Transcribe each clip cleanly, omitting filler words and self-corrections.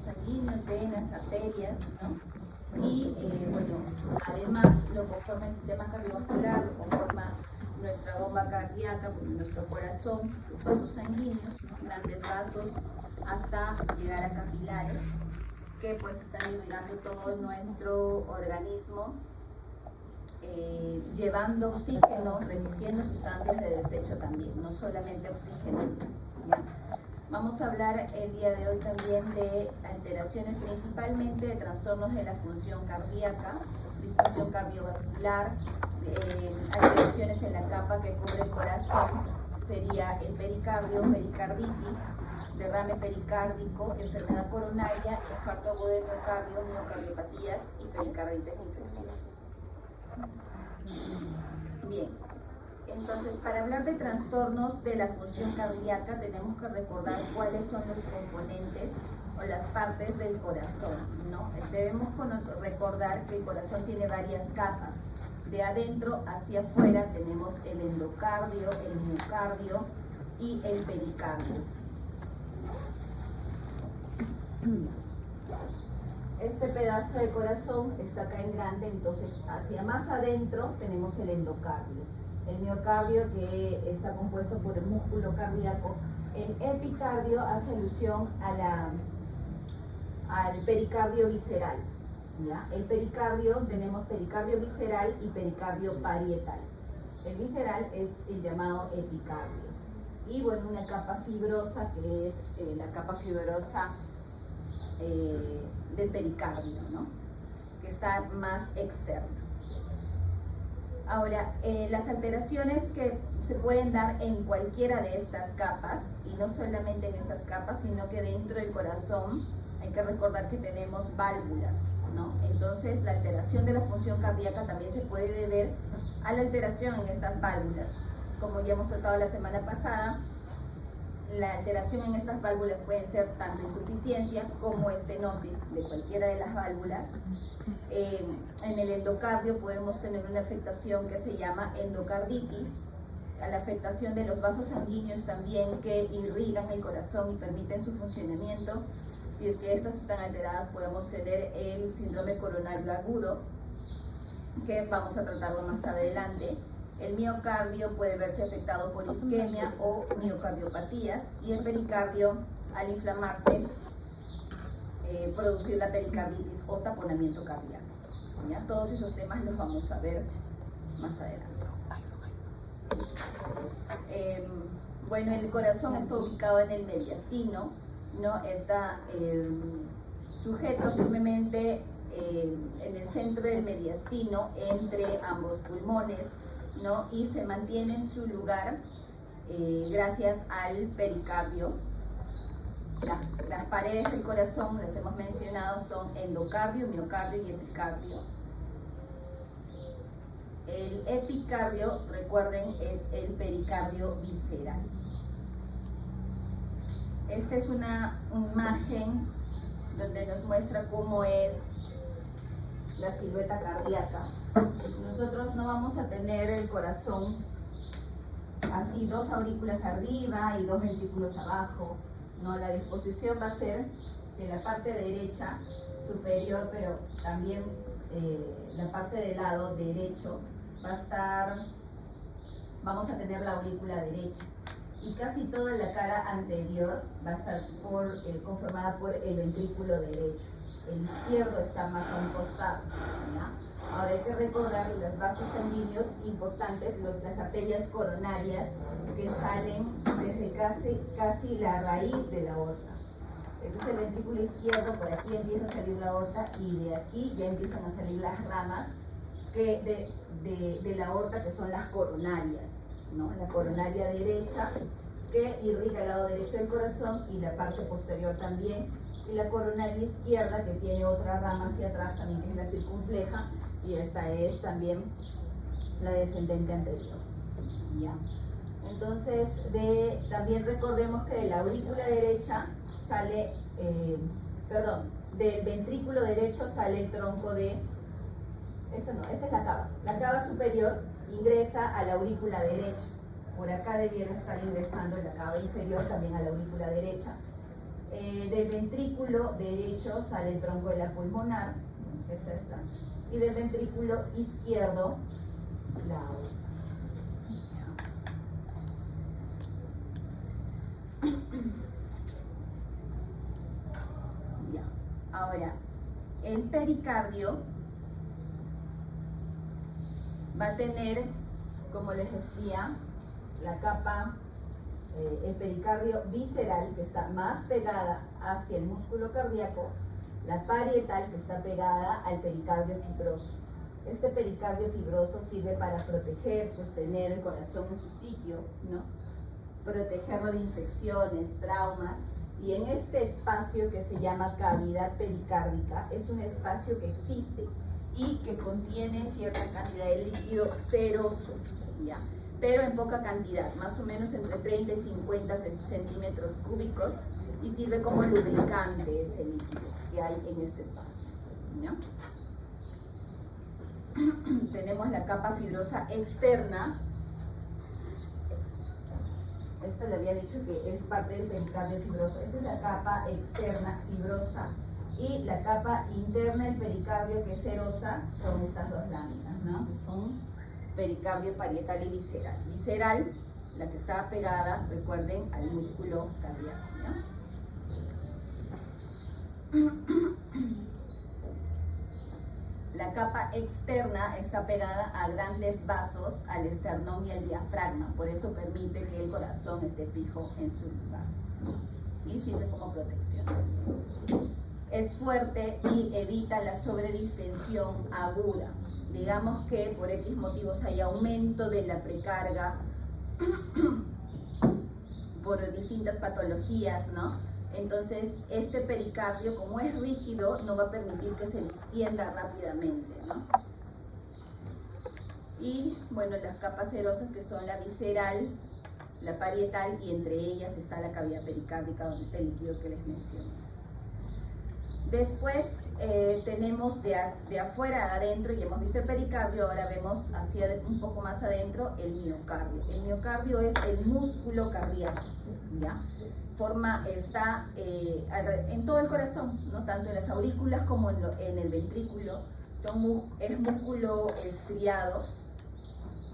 sanguíneos, venas, arterias, ¿no? Y bueno, además lo conforma el sistema cardiovascular, lo conforma nuestra bomba cardíaca, nuestro corazón, los vasos sanguíneos, ¿no? Grandes vasos, hasta llegar a capilares, que pues están irrigando todo nuestro organismo, llevando oxígeno, recogiendo sustancias de desecho también, no solamente oxígeno, ¿ya? Vamos a hablar el día de hoy también de alteraciones, principalmente de trastornos de la función cardíaca, disfunción cardiovascular, alteraciones en la capa que cubre el corazón, sería el pericardio, pericarditis, derrame pericárdico, enfermedad coronaria, infarto agudo de miocardio, miocardiopatías y pericarditis infecciosas. Bien, entonces para hablar de trastornos de la función cardíaca tenemos que recordar cuáles son los componentes o las partes del corazón, ¿no? Debemos recordar que el corazón tiene varias capas. De adentro hacia afuera tenemos el endocardio, el miocardio y el pericardio. Este pedazo de corazón está acá en grande, entonces hacia más adentro tenemos el endocardio. El miocardio, que está compuesto por el músculo cardíaco. El epicardio hace alusión a al pericardio visceral, ¿ya? El pericardio, tenemos pericardio visceral y pericardio parietal. El visceral es el llamado epicardio. Y bueno, una capa fibrosa que es la capa fibrosa del pericardio, ¿no? Que está más externa. Ahora, las alteraciones que se pueden dar en cualquiera de estas capas, y no solamente en estas capas, sino que dentro del corazón hay que recordar que tenemos válvulas, ¿no? Entonces, la alteración de la función cardíaca también se puede deber a la alteración en estas válvulas. Como ya hemos tratado la semana pasada, la alteración en estas válvulas pueden ser tanto insuficiencia como estenosis de cualquiera de las válvulas. En el endocardio podemos tener una afectación que se llama endocarditis, a la afectación de los vasos sanguíneos también que irrigan el corazón y permiten su funcionamiento. Si es que estas están alteradas, podemos tener el síndrome coronario agudo, que vamos a tratarlo más adelante. El miocardio puede verse afectado por isquemia o miocardiopatías, y el pericardio, al inflamarse, producir la pericarditis o taponamiento cardíaco, ¿ya? Todos esos temas los vamos a ver más adelante. Bueno, el corazón está ubicado en el mediastino, ¿no? Está sujeto firmemente en el centro del mediastino, entre ambos pulmones, ¿no? Y se mantiene en su lugar gracias al pericardio. Las paredes del corazón, las hemos mencionado, son endocardio, miocardio y epicardio. El epicardio, recuerden, es el pericardio visceral. Esta es una imagen donde nos muestra cómo es la silueta cardíaca. Nosotros no vamos a tener el corazón así, dos aurículas arriba y dos ventrículos abajo. No, la disposición va a ser de la parte derecha superior, pero también la parte del lado derecho va a estar, vamos a tener la aurícula derecha, y casi toda la cara anterior va a estar conformada por el ventrículo derecho. El izquierdo está más a un costado, ¿ya? Ahora hay que recordar los vasos sanguíneos importantes, las arterias coronarias, que salen desde casi la raíz de la aorta. Entonces el ventrículo izquierdo, por aquí empieza a salir la aorta, y de aquí ya empiezan a salir las ramas de la aorta, que son las coronarias, ¿no? La coronaria derecha, que irriga el lado derecho del corazón, y la parte posterior también, y la coronaria izquierda, que tiene otra rama hacia atrás también, que es la circunfleja, y esta es también la descendente anterior, ¿ya? Entonces, también recordemos que de la aurícula derecha sale, del ventrículo derecho sale el tronco de, esta es la cava superior ingresa a la aurícula derecha. Por acá debiera estar ingresando la cava inferior también a la aurícula derecha. Del ventrículo derecho sale el tronco de la pulmonar, que es esta, y del ventrículo izquierdo la aorta. Ya. Ahora, el pericardio va a tener, como les decía, la capa, el pericardio visceral, que está más pegada hacia el músculo cardíaco, la parietal, que está pegada al pericardio fibroso. Este pericardio fibroso sirve para proteger, sostener el corazón en su sitio, ¿no? Protegerlo de infecciones, traumas, y en este espacio que se llama cavidad pericárdica, es un espacio que existe y que contiene cierta cantidad de líquido seroso, ¿ya? Pero en poca cantidad, más o menos entre 30 y 50 centímetros cúbicos, y sirve como lubricante ese líquido que hay en este espacio, ¿ya? Tenemos la capa fibrosa externa. Esto le había dicho que es parte del pericardio fibroso. Esta es la capa externa fibrosa, y la capa interna del pericardio, que es serosa, son estas dos láminas, ¿no? Que son pericardio parietal y visceral. Visceral, la que está pegada, recuerden, al músculo cardíaco, ¿no? La capa externa está pegada a grandes vasos, al esternón y al diafragma, por eso permite que el corazón esté fijo en su lugar, ¿no? Y sirve como protección. Es fuerte y evita la sobredistensión aguda. Digamos que por X motivos hay aumento de la precarga por distintas patologías, ¿no? Entonces, este pericardio, como es rígido, no va a permitir que se distienda rápidamente, ¿no? Y, bueno, las capas serosas, que son la visceral, la parietal, y entre ellas está la cavidad pericárdica, donde está el líquido que les mencioné. Después tenemos de afuera a adentro, y hemos visto el pericardio, ahora vemos hacia un poco más adentro el miocardio. El miocardio es el músculo cardíaco, ¿ya? Está en todo el corazón, ¿no? Tanto en las aurículas como en el ventrículo. Es músculo estriado,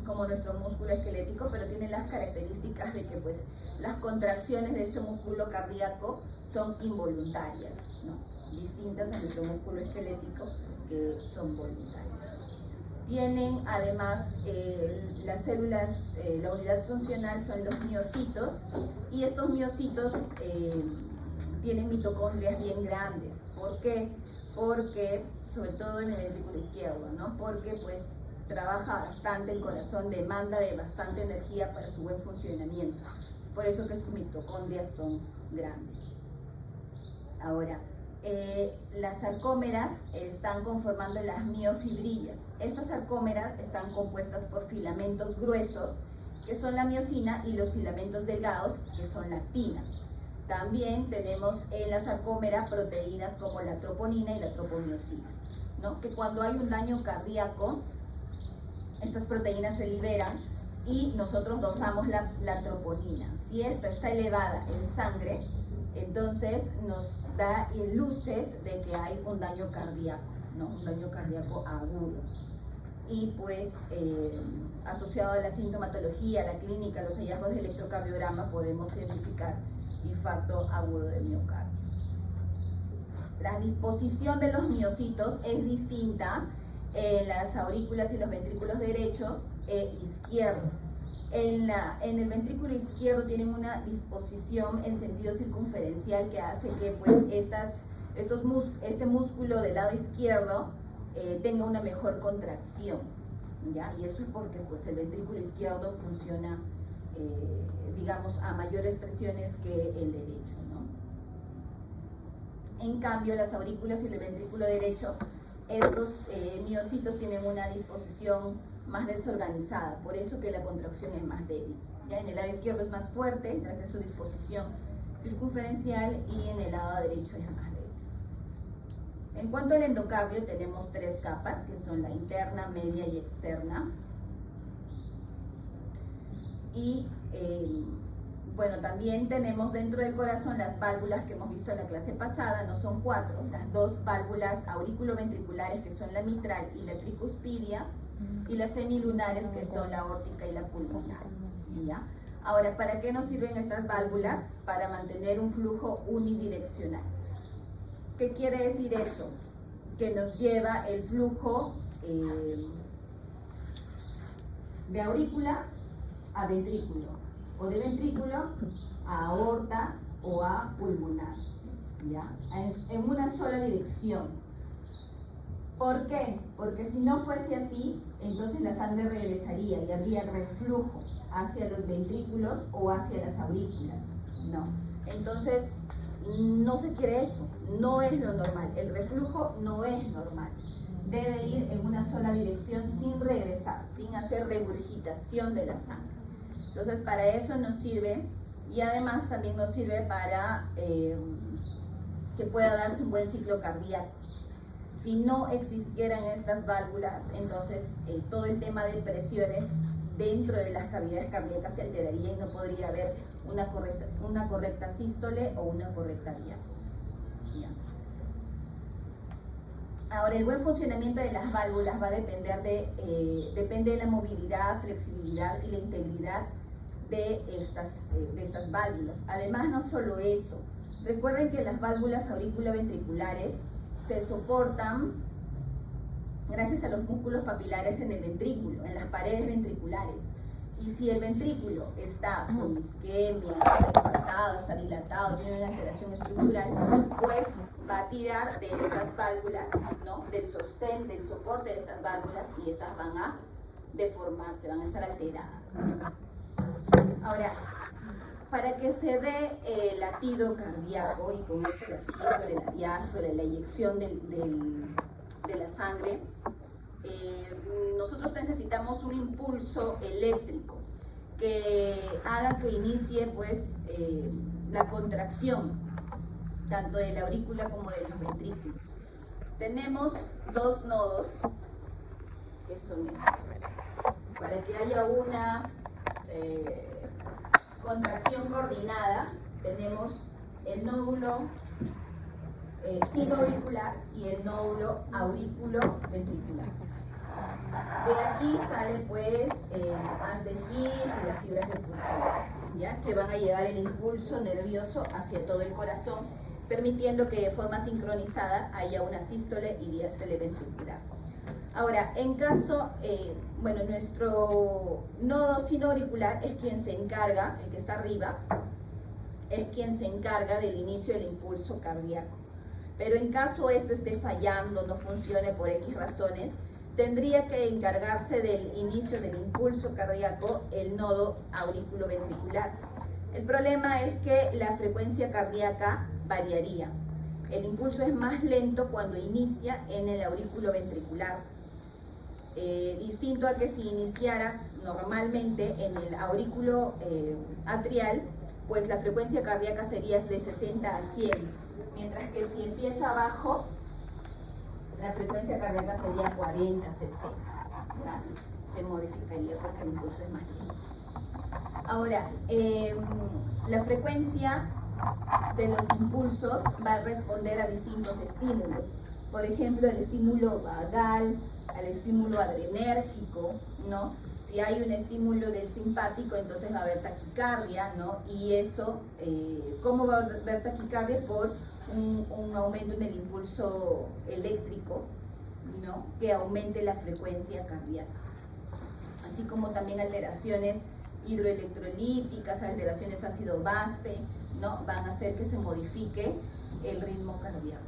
como nuestro músculo esquelético, pero tiene las características de que pues las contracciones de este músculo cardíaco son involuntarias, ¿no? Distintas a nuestro músculo esquelético, que son voluntarias. Tienen además las células, la unidad funcional son los miocitos, y estos miocitos tienen mitocondrias bien grandes. ¿Por qué? Porque, sobre todo en el ventrículo izquierdo, ¿no? Porque pues trabaja bastante el corazón, demanda de bastante energía para su buen funcionamiento. Es por eso que sus mitocondrias son grandes. Ahora, las sarcómeras están conformando las miofibrillas. Estas sarcómeras están compuestas por filamentos gruesos, que son la miosina, y los filamentos delgados, que son la actina. También tenemos en la sarcómera proteínas como la troponina y la tropomiosina, ¿no? Que cuando hay un daño cardíaco, estas proteínas se liberan y nosotros dosamos la troponina. Si esta está elevada en sangre, entonces nos da luces de que hay un daño cardíaco, ¿no? Un daño cardíaco agudo. Y pues asociado a la sintomatología, la clínica, los hallazgos de electrocardiograma, podemos identificar infarto agudo del miocardio. La disposición de los miocitos es distinta en las aurículas y los ventrículos derechos e izquierdo. En el ventrículo izquierdo tienen una disposición en sentido circunferencial que hace que pues este músculo del lado izquierdo tenga una mejor contracción, ¿ya? Y eso es porque pues el ventrículo izquierdo funciona, digamos, a mayores presiones que el derecho, ¿no? En cambio, las aurículas y el ventrículo derecho, estos miocitos tienen una disposición más desorganizada, por eso que la contracción es más débil. Ya en el lado izquierdo es más fuerte gracias a su disposición circunferencial, y en el lado derecho es más débil. En cuanto al endocardio, tenemos tres capas, que son la interna, media y externa. Y bueno, también tenemos dentro del corazón las válvulas que hemos visto en la clase pasada, no son 4, las 2 válvulas auriculoventriculares que son la mitral y la tricuspidia, y las semilunares que son la aórtica y la pulmonar, ¿ya? Ahora, ¿para qué nos sirven estas válvulas? Para mantener un flujo unidireccional. ¿Qué quiere decir eso? Que nos lleva el flujo de aurícula a ventrículo, o de ventrículo a aorta o a pulmonar, ¿ya? En una sola dirección. ¿Por qué? Porque si no fuese así, entonces la sangre regresaría y habría reflujo hacia los ventrículos o hacia las aurículas, ¿no? Entonces, no se quiere eso, no es lo normal, el reflujo no es normal. Debe ir en una sola dirección sin regresar, sin hacer regurgitación de la sangre. Entonces, para eso nos sirve, y además también nos sirve para que pueda darse un buen ciclo cardíaco. Si no existieran estas válvulas, entonces todo el tema de presiones dentro de las cavidades cardíacas se alteraría y no podría haber una correcta sístole o una correcta diástole. Ahora, el buen funcionamiento de las válvulas va a depender depende de la movilidad, flexibilidad y la integridad de estas válvulas. Además, no solo eso, recuerden que las válvulas auriculoventriculares se soportan gracias a los músculos papilares en el ventrículo, en las paredes ventriculares. Y si el ventrículo está con isquemia, está infartado, está dilatado, tiene una alteración estructural, pues va a tirar de estas válvulas, ¿no? Del sostén, del soporte de estas válvulas, y estas van a deformarse, van a estar alteradas. Ahora, para que se dé el latido cardíaco, y con esto la sístole, la diástole, la eyección de la sangre, nosotros necesitamos un impulso eléctrico que haga que inicie pues la contracción tanto de la aurícula como de los ventrículos. Tenemos 2 nodos que son estos. Para que haya una contracción coordinada, tenemos el nódulo cigoauricular y el nódulo auriculoventricular. De aquí sale pues el haz de His y las fibras de Purkinje, ¿ya? Que van a llevar el impulso nervioso hacia todo el corazón, permitiendo que de forma sincronizada haya una sístole y diástole ventricular. Ahora, en caso, nuestro nodo sinoauricular es quien se encarga, el que está arriba, es quien se encarga del inicio del impulso cardíaco. Pero en caso este esté fallando, no funcione por X razones, tendría que encargarse del inicio del impulso cardíaco el nodo auriculoventricular. El problema es que la frecuencia cardíaca variaría. El impulso es más lento cuando inicia en el auriculoventricular. Distinto a que si iniciara normalmente en el aurículo atrial, pues la frecuencia cardíaca sería de 60 a 100, mientras que si empieza abajo, la frecuencia cardíaca sería 40, 60, ¿ya? Se modificaría porque el impulso es más lento. Ahora, la frecuencia de los impulsos va a responder a distintos estímulos. Por ejemplo, el estímulo vagal, al estímulo adrenérgico, ¿no? Si hay un estímulo del simpático, entonces va a haber taquicardia, ¿no? Y eso, ¿cómo va a haber taquicardia? Por un aumento en el impulso eléctrico, ¿no? Que aumente la frecuencia cardíaca. Así como también alteraciones hidroelectrolíticas, alteraciones ácido-base, ¿no? Van a hacer que se modifique el ritmo cardíaco.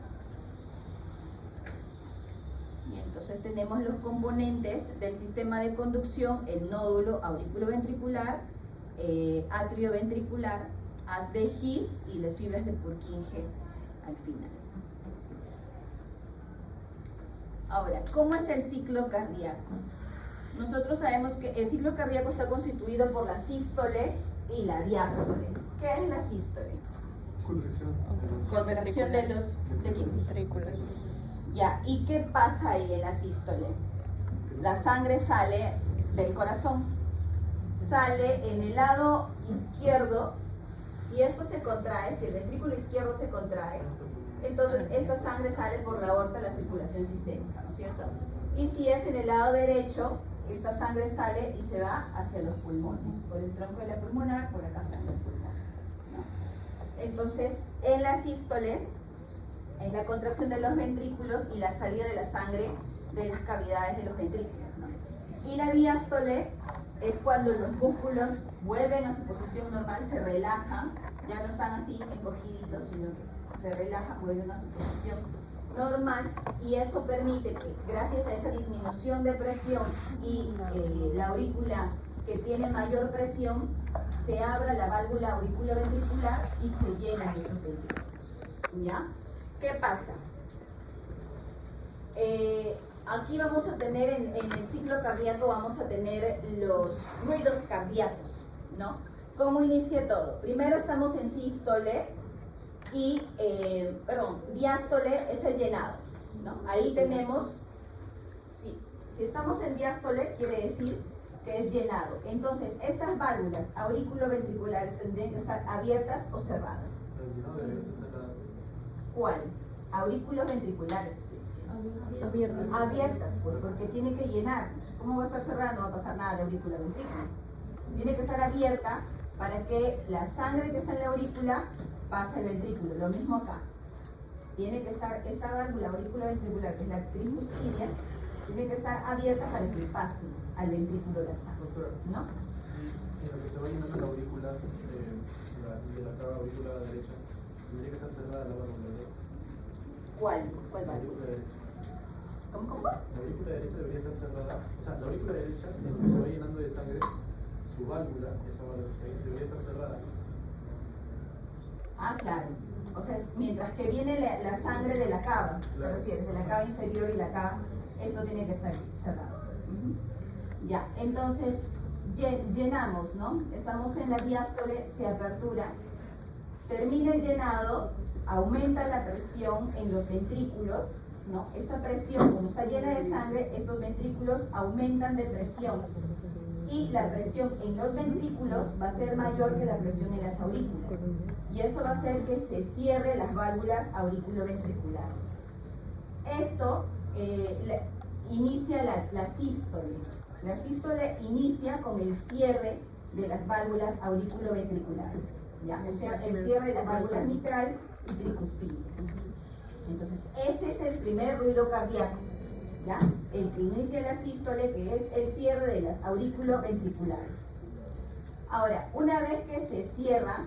Y entonces tenemos los componentes del sistema de conducción: el nódulo auriculoventricular, atrioventricular, haz de His y las fibras de Purkinje al final. Ahora, ¿cómo es el ciclo cardíaco? Nosotros sabemos que el ciclo cardíaco está constituido por la sístole y la diástole. ¿Qué es la sístole? Contracción de los ventrículos. Ya, ¿y qué pasa ahí en la sístole? La sangre sale del corazón, sale en el lado izquierdo Si esto se contrae, si el ventrículo izquierdo se contrae, entonces esta sangre sale por la aorta a la circulación sistémica, ¿no es cierto? Y si es en el lado derecho, esta sangre sale y se va hacia los pulmones, por el tronco de la pulmonar, por acá salen los pulmones, ¿no? Entonces, en la sístole, es la contracción de los ventrículos y la salida de la sangre de las cavidades de los ventrículos, ¿no? Y la diástole es cuando los músculos vuelven a su posición normal, se relajan, ya no están así encogiditos, sino que se relajan, vuelven a su posición normal, y eso permite que gracias a esa disminución de presión y la aurícula que tiene mayor presión, se abra la válvula auriculoventricular y se llenen esos ventrículos, ¿ya? ¿Qué pasa? Aquí vamos a tener, en el ciclo cardíaco vamos a tener los ruidos cardíacos, ¿no? ¿Cómo inicia todo? Primero estamos en sístole y, diástole es el llenado, ¿no? Ahí tenemos, si estamos en diástole quiere decir que es llenado. Entonces, estas válvulas auriculoventriculares tendrían que estar abiertas o cerradas. ¿Cuál? Aurículos ventriculares estoy diciendo. Abiertas, porque tiene que llenar. ¿Cómo va a estar cerrada? No va a pasar nada de aurícula a ventrículo. Tiene que estar abierta para que la sangre que está en la aurícula pase al ventrículo. Lo mismo acá. Tiene que estar esta válvula auricular ventricular, que es la tricuspidia, tiene que estar abierta para que pase al ventrículo la sangre, ¿no? Y lo que se va llenando la aurícula, de la cava auricular derecha, tendría que estar cerrada la válvula derecha. ¿Cuál La válvula? aurícula derecha. ¿Cómo? La aurícula derecha debería estar cerrada. O sea, la aurícula derecha, en lo que se va llenando de sangre, su válvula, esa válvula que está ahí, debería estar cerrada. Ah, claro. O sea, mientras que viene la sangre de la cava, ¿te refieres? De la cava inferior y la cava, esto tiene que estar cerrado. Ya, entonces llenamos, ¿no? Estamos en la diástole, se apertura, termina el llenado, aumenta la presión en los ventrículos, ¿no? Esta presión, como está llena de sangre, estos ventrículos aumentan de presión. Y la presión en los ventrículos va a ser mayor que la presión en las aurículas. Y eso va a hacer que se cierren las válvulas auriculoventriculares. Esto inicia la sístole. La sístole inicia con el cierre de las válvulas auriculoventriculares, ¿ya? O sea, el cierre de las válvulas mitral y tricuspidia. Entonces, ese es el primer ruido cardíaco, ¿ya? El que inicia la sístole, que es el cierre de las auriculoventriculares. Ahora, una vez que se cierra,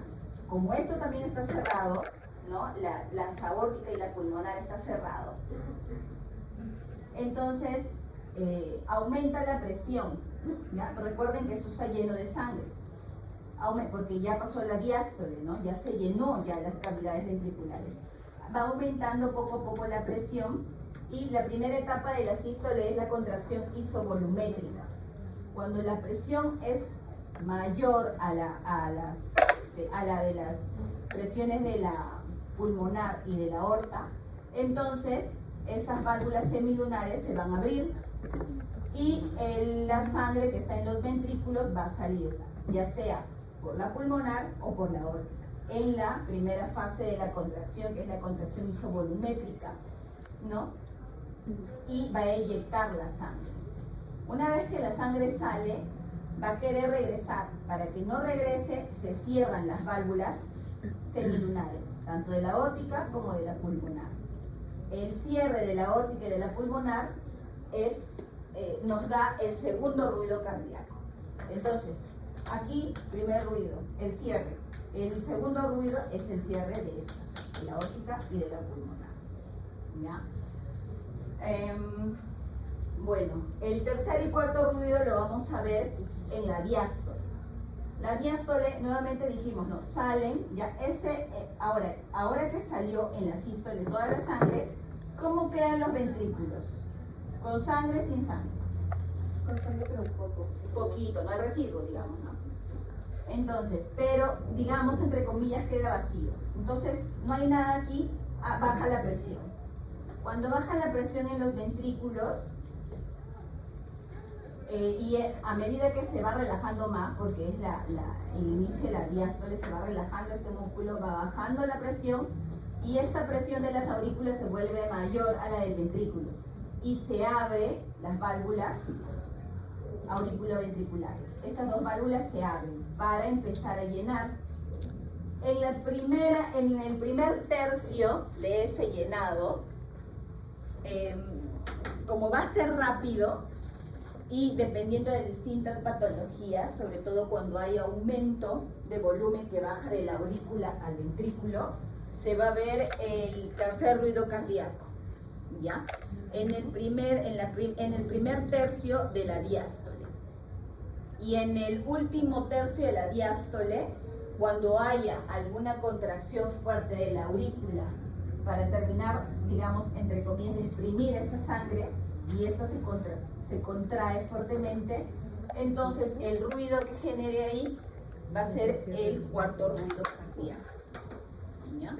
como esto también está cerrado, ¿no? La aórtica y la pulmonar está cerrado. Entonces, aumenta la presión, ¿ya? Recuerden que esto está lleno de sangre, porque ya pasó la diástole, ¿no? Ya se llenó ya las cavidades ventriculares. Va aumentando poco a poco la presión, y la primera etapa de la sístole es la contracción isovolumétrica. Cuando la presión es mayor a la de las presiones de la pulmonar y de la aorta, entonces estas válvulas semilunares se van a abrir y la sangre que está en los ventrículos va a salir, ya sea por la pulmonar o por la aorta, en la primera fase de la contracción, que es la contracción isovolumétrica, ¿no? Y va a eyectar la sangre. Una vez que la sangre sale, va a querer regresar. Para que no regrese, se cierran las válvulas semilunares, tanto de la aórtica como de la pulmonar. El cierre de la aórtica y de la pulmonar nos da el segundo ruido cardíaco. Entonces, aquí, primer ruido, el cierre. El segundo ruido es el cierre de estas, de la aórtica y de la pulmonar, ¿ya? Bueno, el tercer y cuarto ruido lo vamos a ver en la diástole. La diástole, nuevamente dijimos, no, salen, ya ahora que salió en la sístole toda la sangre, ¿cómo quedan los ventrículos? ¿Con sangre, sin sangre? Con sangre, pero un poco. Poquito, no hay residuo, digamos, ¿no? Entonces, pero, digamos, entre comillas, queda vacío. Entonces, no hay nada aquí, baja la presión. Cuando baja la presión en los ventrículos, A medida que se va relajando más, porque es el inicio de la diástole, se va relajando este músculo, va bajando la presión y esta presión de las aurículas se vuelve mayor a la del ventrículo y se abre las válvulas auriculoventriculares. Estas dos válvulas se abren para empezar a llenar. En el primer tercio de ese llenado, como va a ser rápido y dependiendo de distintas patologías, sobre todo cuando hay aumento de volumen que baja de la aurícula al ventrículo, se va a ver el tercer ruido cardíaco, ¿ya? En el primer tercio de la diástole. Y en el último tercio de la diástole, cuando haya alguna contracción fuerte de la aurícula para terminar, digamos, entre comillas, de exprimir esta sangre y esta se contrae fuertemente, entonces el ruido que genere ahí va a ser el cuarto ruido cardíaco. ¿Ya?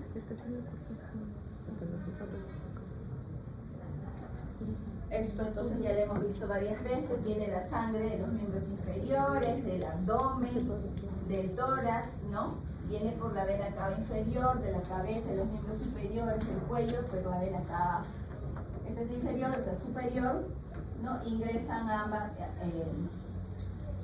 Esto entonces ya lo hemos visto varias veces, viene la sangre de los miembros inferiores, del abdomen, del tórax, ¿no? Viene por la vena cava inferior, de la cabeza, de los miembros superiores, del cuello, pero la vena cava. Esta es inferior, esta es superior, ¿no? Ingresan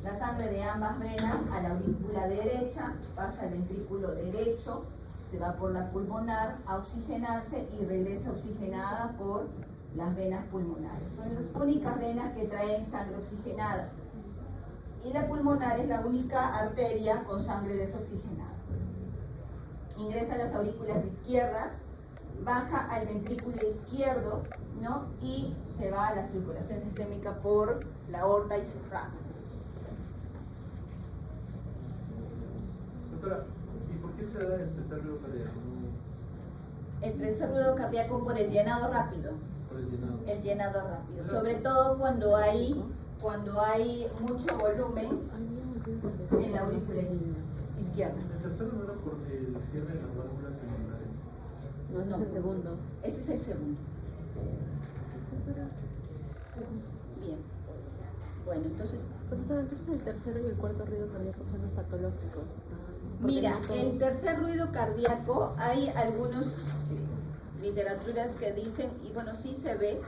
la sangre de ambas venas a la aurícula derecha, pasa al ventrículo derecho, se va por la pulmonar a oxigenarse y regresa oxigenada por las venas pulmonares. Son las únicas venas que traen sangre oxigenada. Y la pulmonar es la única arteria con sangre desoxigenada. Ingresa a las aurículas izquierdas, baja al ventrículo izquierdo, ¿no? Y se va a la circulación sistémica por la aorta y sus ramas. Doctora, ¿y por qué se da el tercer ruido cardíaco? El tercer ruido cardíaco por el llenado rápido. Por el llenado. El llenado rápido. Sobre todo cuando hay mucho volumen en la aurícula izquierda. ¿El tercero no era por el cierre de las válvulas celulares? No, ese es el segundo. Ese es el segundo. Bien. Bueno, entonces... Profesora, entonces el tercero y el cuarto ruido cardíaco son los patológicos. Mira, el tercer ruido cardíaco, hay algunas literaturas que dicen, y bueno, sí se ve,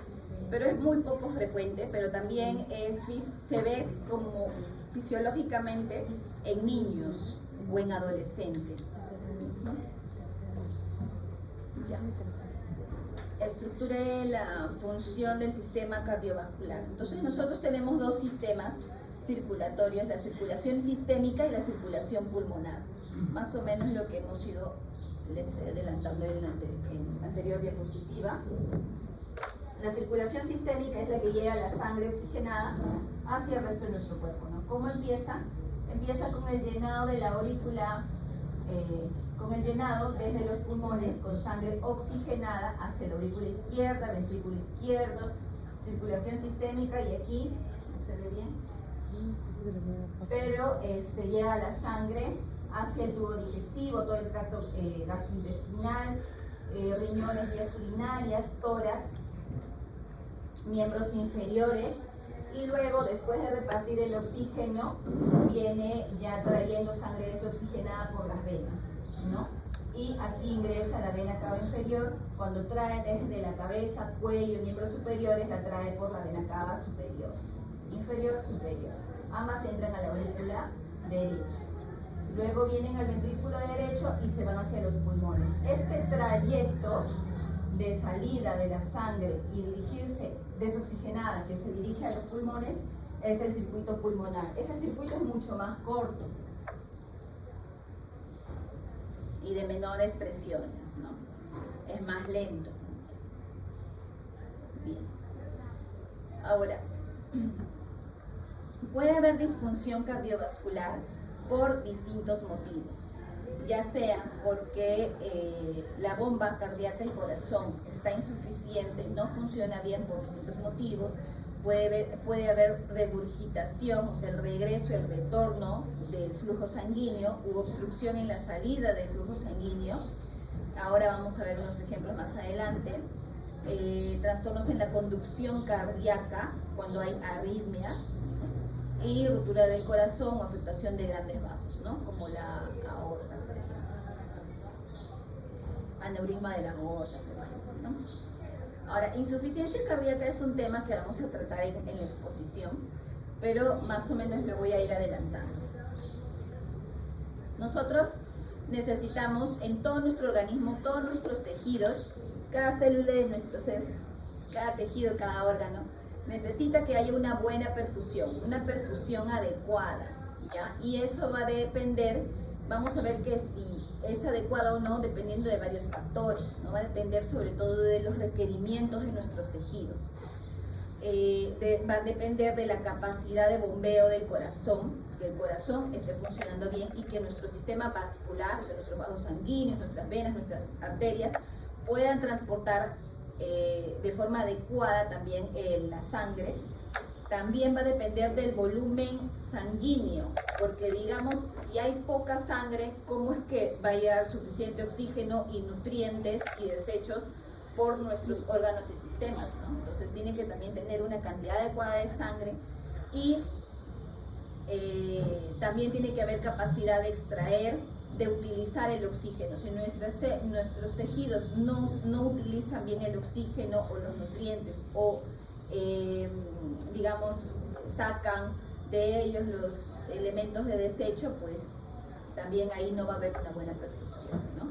pero es muy poco frecuente, pero también se ve como fisiológicamente en niños o en adolescentes. Ya. Estructura de la función del sistema cardiovascular. Entonces nosotros tenemos dos sistemas circulatorios, la circulación sistémica y la circulación pulmonar. Más o menos lo que hemos ido les he adelantando en la anterior diapositiva. La circulación sistémica es la que llega la sangre oxigenada hacia el resto de nuestro cuerpo, ¿no? ¿Cómo empieza? Empieza con el llenado de la aurícula, con el llenado desde los pulmones con sangre oxigenada hacia la aurícula izquierda, ventrículo izquierdo, circulación sistémica, y aquí, no se ve bien, pero se lleva la sangre hacia el tubo digestivo, todo el tracto gastrointestinal, riñones, vías urinarias, tórax, miembros inferiores, y luego, después de repartir el oxígeno, viene ya trayendo sangre desoxigenada por las venas, ¿no? Y aquí ingresa la vena cava inferior. Cuando trae desde la cabeza, cuello y miembros superiores, la trae por la vena cava superior, inferior, superior. Ambas entran a la aurícula derecha. Luego vienen al ventrículo derecho y se van hacia los pulmones. Este trayecto de salida de la sangre y dirigirse desoxigenada, que se dirige a los pulmones, es el circuito pulmonar. Ese circuito es mucho más corto y de menores presiones, ¿no? Es más lento. Bien. Ahora, puede haber disfunción cardiovascular por distintos motivos, ya sea porque la bomba cardíaca, el corazón, está insuficiente, no funciona bien por distintos motivos, puede haber regurgitación, o sea, el regreso, el retorno del flujo sanguíneo, u obstrucción en la salida del flujo sanguíneo. Ahora vamos a ver unos ejemplos más adelante. Trastornos en la conducción cardíaca, cuando hay arritmias, y ruptura del corazón o afectación de grandes vasos, ¿no? Como la aorta, por ejemplo. Aneurisma de la aorta, por ejemplo, ¿no? Ahora, insuficiencia cardíaca es un tema que vamos a tratar en la exposición, pero más o menos lo voy a ir adelantando. Nosotros necesitamos en todo nuestro organismo, todos nuestros tejidos, cada célula de nuestro ser, cada tejido, cada órgano, necesita que haya una buena perfusión, una perfusión adecuada, ¿ya? Y eso va a depender, vamos a ver que si es adecuada o no, dependiendo de varios factores, ¿no? Va a depender sobre todo de los requerimientos de nuestros tejidos. Va a depender de la capacidad de bombeo del corazón, que el corazón esté funcionando bien y que nuestro sistema vascular, o sea, nuestros vasos sanguíneos, nuestras venas, nuestras arterias, puedan transportar de forma adecuada también la sangre. También va a depender del volumen sanguíneo, porque digamos, si hay poca sangre, ¿cómo es que va a llegar suficiente oxígeno y nutrientes y desechos por nuestros órganos y sistemas, ¿no? Entonces tiene que también tener una cantidad adecuada de sangre y también tiene que haber capacidad de extraer, de utilizar el oxígeno. Si nuestros tejidos no utilizan bien el oxígeno o los nutrientes o digamos sacan de ellos los elementos de desecho, pues también ahí no va a haber una buena perfusión, ¿no?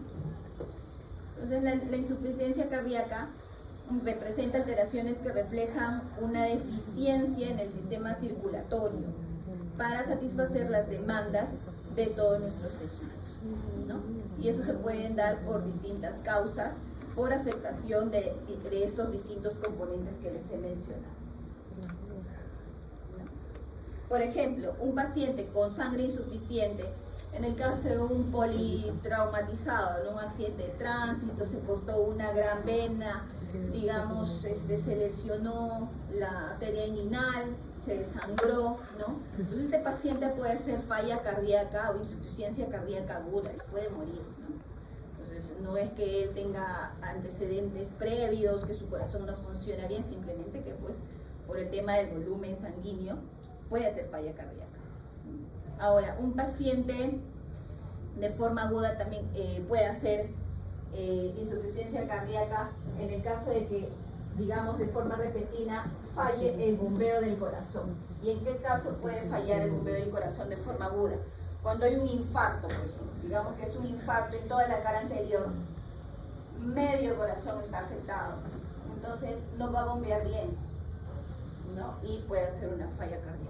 Entonces la insuficiencia cardíaca representa alteraciones que reflejan una deficiencia en el sistema circulatorio para satisfacer las demandas de todos nuestros tejidos, ¿no? Y eso se pueden dar por distintas causas, por afectación de estos distintos componentes que les he mencionado. Por ejemplo, un paciente con sangre insuficiente, en el caso de un politraumatizado, en un accidente de tránsito, se cortó una gran vena, digamos, se lesionó la arteria inguinal, se desangró, ¿no? Entonces este paciente puede ser falla cardíaca o insuficiencia cardíaca aguda y puede morir, ¿no? Entonces no es que él tenga antecedentes previos, que su corazón no funciona bien, simplemente que pues por el tema del volumen sanguíneo puede hacer falla cardíaca. Ahora, un paciente de forma aguda también puede hacer insuficiencia cardíaca en el caso de que, digamos, de forma repentina falle el bombeo del corazón. ¿Y en qué caso puede fallar el bombeo del corazón de forma aguda? Cuando hay un infarto, por ejemplo, digamos que es un infarto en toda la cara anterior, medio corazón está afectado, entonces no va a bombear bien, ¿no? Y puede hacer una falla cardíaca.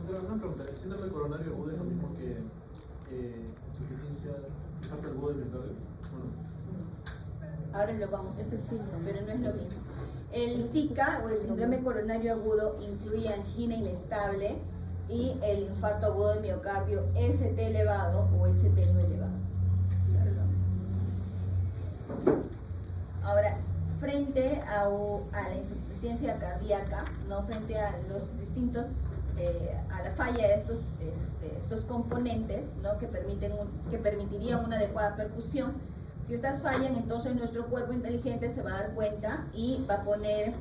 Una pregunta, ¿el síndrome coronario agudo es lo mismo que insuficiencia, infarto agudo del miocardio? Ahora lo vamos a hacer, pero no es lo mismo. El SICA o el síndrome coronario agudo incluye angina inestable y el infarto agudo del miocardio ST elevado o ST no elevado. Ahora, frente a la insuficiencia cardíaca, no frente a los distintos a la falla de estos componentes, ¿no? que permitirían una adecuada perfusión. Si estas fallan, entonces nuestro cuerpo inteligente se va a dar cuenta y va a poner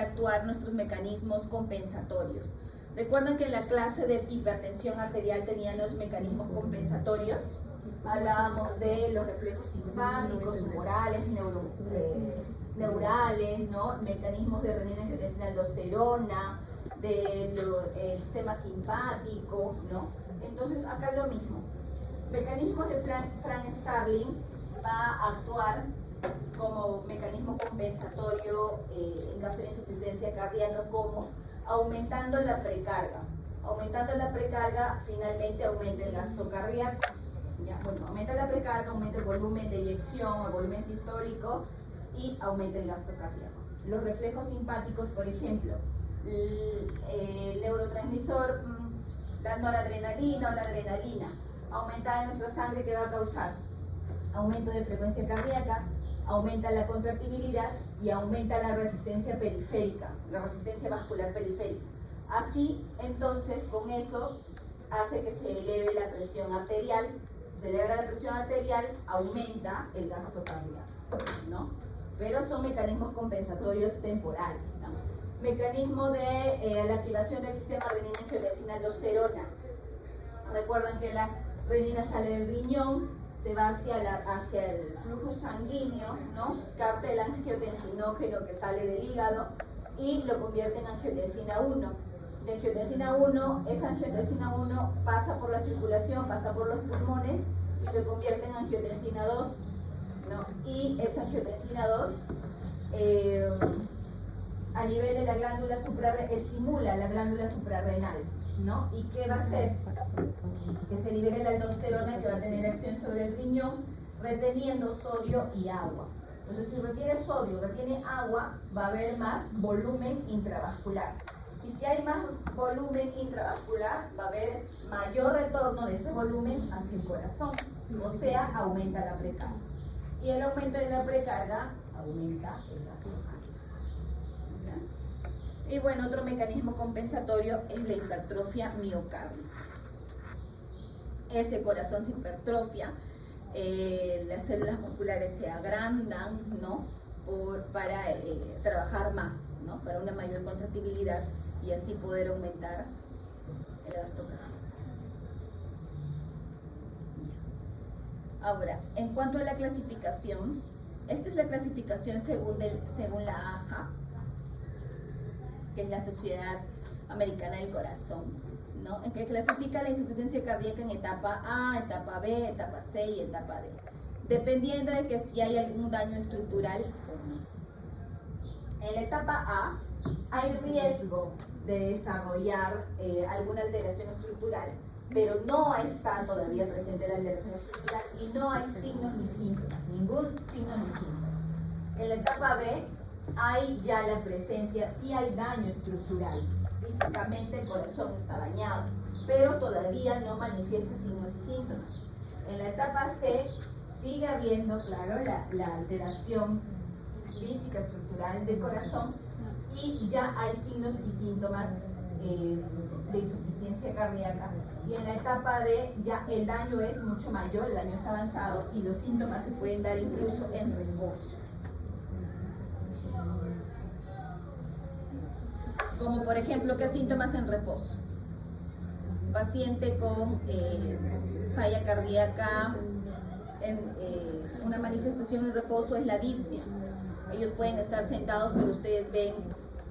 a actuar nuestros mecanismos compensatorios. ¿Recuerdan que en la clase de hipertensión arterial tenían los mecanismos compensatorios? Hablábamos de los reflejos simpáticos, humorales, neurales, ¿no? Mecanismos de renina-angiotensina aldosterona, del sistema simpático, ¿no? Entonces acá lo mismo. Mecanismos de Frank Starling va a actuar como mecanismo compensatorio en caso de insuficiencia cardíaca, como aumentando la precarga. Aumentando la precarga, finalmente aumenta el gasto cardíaco. ¿Ya? Bueno, aumenta la precarga, aumenta el volumen de eyección, el volumen sistólico y aumenta el gasto cardíaco. Los reflejos simpáticos, por ejemplo, el neurotransmisor, la noradrenalina o la adrenalina, aumentada en nuestra sangre, que va a causar aumento de frecuencia cardíaca, aumenta la contractibilidad y aumenta la resistencia periférica, la resistencia vascular periférica. Así, entonces, con eso hace que se eleve la presión arterial. Si se eleva la presión arterial, aumenta el gasto cardíaco, ¿no? pero son mecanismos compensatorios temporales, ¿no? Mecanismo de la activación del sistema renina-angiotensina-aldosterona. Recuerdan que la renina sale del riñón, se va hacia el flujo sanguíneo, ¿no? Capta el angiotensinógeno que sale del hígado y lo convierte en angiotensina 1. De angiotensina 1, esa angiotensina 1 pasa por la circulación, pasa por los pulmones y se convierte en angiotensina 2, ¿no? Y esa angiotensina 2 a nivel de la glándula estimula la glándula suprarrenal, ¿no? ¿Y qué va a hacer? Que se libere la aldosterona, que va a tener acción sobre el riñón, reteniendo sodio y agua. Entonces, si retiene sodio, retiene agua, va a haber más volumen intravascular. Y si hay más volumen intravascular, va a haber mayor retorno de ese volumen hacia el corazón. O sea, aumenta la precarga. Y el aumento de la precarga aumenta el gasto. Y bueno, otro mecanismo compensatorio es la hipertrofia miocárdica. Ese corazón se hipertrofia, las células musculares se agrandan, ¿no? Para trabajar más, ¿no? Para una mayor contractibilidad y así poder aumentar el gasto cardíaco. Ahora, en cuanto a la clasificación, esta es la clasificación según la AHA, que es la Sociedad Americana del Corazón, ¿no? En que clasifica la insuficiencia cardíaca en etapa A, etapa B, etapa C y etapa D, dependiendo de que si hay algún daño estructural o no. En la etapa A hay riesgo de desarrollar alguna alteración estructural, pero no está todavía presente la alteración estructural y no hay signos ni síntomas, ningún signo ni síntoma. En la etapa B hay ya la presencia, sí hay daño estructural, físicamente el corazón está dañado, pero todavía no manifiesta signos y síntomas. En la etapa C sigue habiendo, claro, la alteración física estructural del corazón y ya hay signos y síntomas de insuficiencia cardíaca. Y en la etapa D ya el daño es mucho mayor, el daño es avanzado y los síntomas se pueden dar incluso en reposo. Como por ejemplo, ¿qué síntomas en reposo? Paciente con falla cardíaca, una manifestación en reposo es la disnea. Ellos pueden estar sentados, pero ustedes ven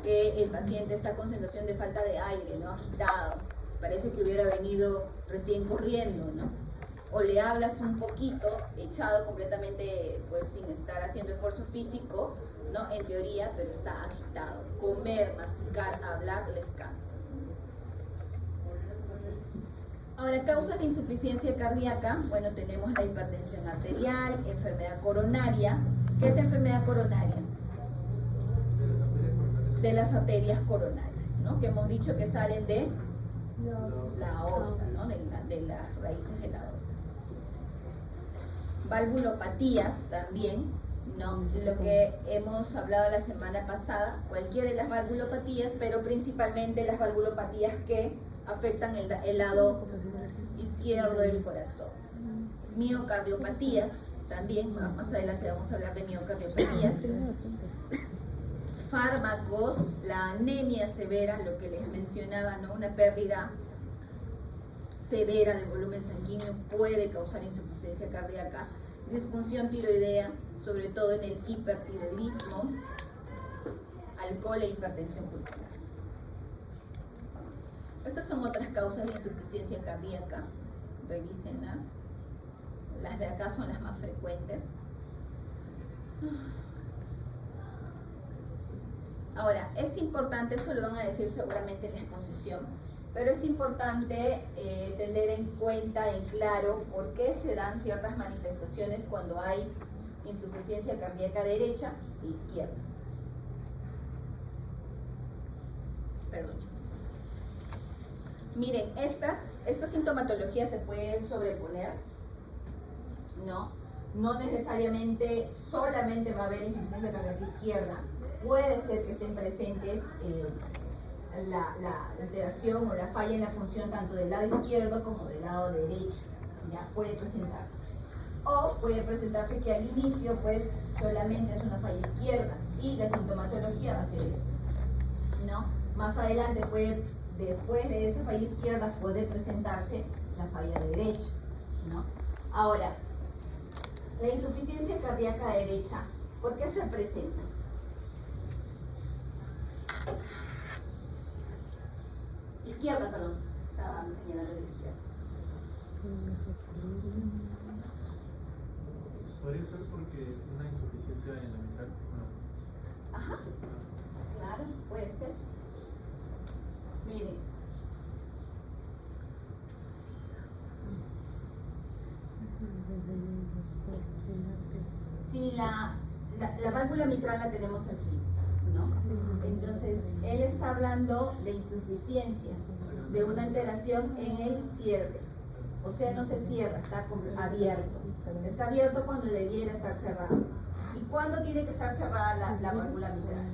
que el paciente está con sensación de falta de aire, ¿no? Agitado, parece que hubiera venido recién corriendo, ¿no? O le hablas un poquito, echado completamente, pues sin estar haciendo esfuerzo físico, ¿no? En teoría, pero está agitado. Comer, masticar, hablar, les cansa. Ahora, causas de insuficiencia cardíaca, bueno, tenemos la hipertensión arterial, enfermedad coronaria. ¿Qué es enfermedad coronaria? De las arterias coronarias, ¿no? Que hemos dicho que salen de la aorta, ¿no? De las raíces de la aorta. Valvulopatías también, ¿no? Lo que hemos hablado la semana pasada, cualquiera de las valvulopatías, pero principalmente las valvulopatías que afectan el lado izquierdo del corazón. Miocardiopatías, también, más adelante vamos a hablar de miocardiopatías. Fármacos, la anemia severa, lo que les mencionaba, ¿no? Una pérdida severa del volumen sanguíneo puede causar insuficiencia cardíaca. Disfunción tiroidea, sobre todo en el hipertiroidismo, alcohol e hipertensión pulmonar. Estas son otras causas de insuficiencia cardíaca, revísenlas. Las de acá son las más frecuentes. Ahora, es importante, eso lo van a decir seguramente en la exposición, pero es importante tener en cuenta, en claro, por qué se dan ciertas manifestaciones cuando hay insuficiencia cardíaca derecha e izquierda. Perdón. Miren, esta sintomatología se puede sobreponer, ¿no? No necesariamente solamente va a haber insuficiencia cardíaca izquierda. Puede ser que estén presentes la alteración o la falla en la función tanto del lado izquierdo como del lado derecho. Ya puede presentarse. O puede presentarse que al inicio pues solamente es una falla izquierda y la sintomatología va a ser esta, ¿no? Más adelante puede, después de esa falla izquierda, puede presentarse la falla derecha, ¿no? Ahora, la insuficiencia cardíaca derecha, ¿por qué se presenta? Izquierda, perdón. Estaba señalando la izquierda. ¿Podría ser porque una insuficiencia en la mitral? No. Ajá. Claro, puede ser. Miren. Si la válvula mitral la tenemos aquí, ¿no? Entonces, él está hablando de insuficiencia, de una alteración en el cierre. O sea, no se cierra, está abierto. Está abierto cuando debiera estar cerrado. ¿Y cuándo tiene que estar cerrada la válvula mitral?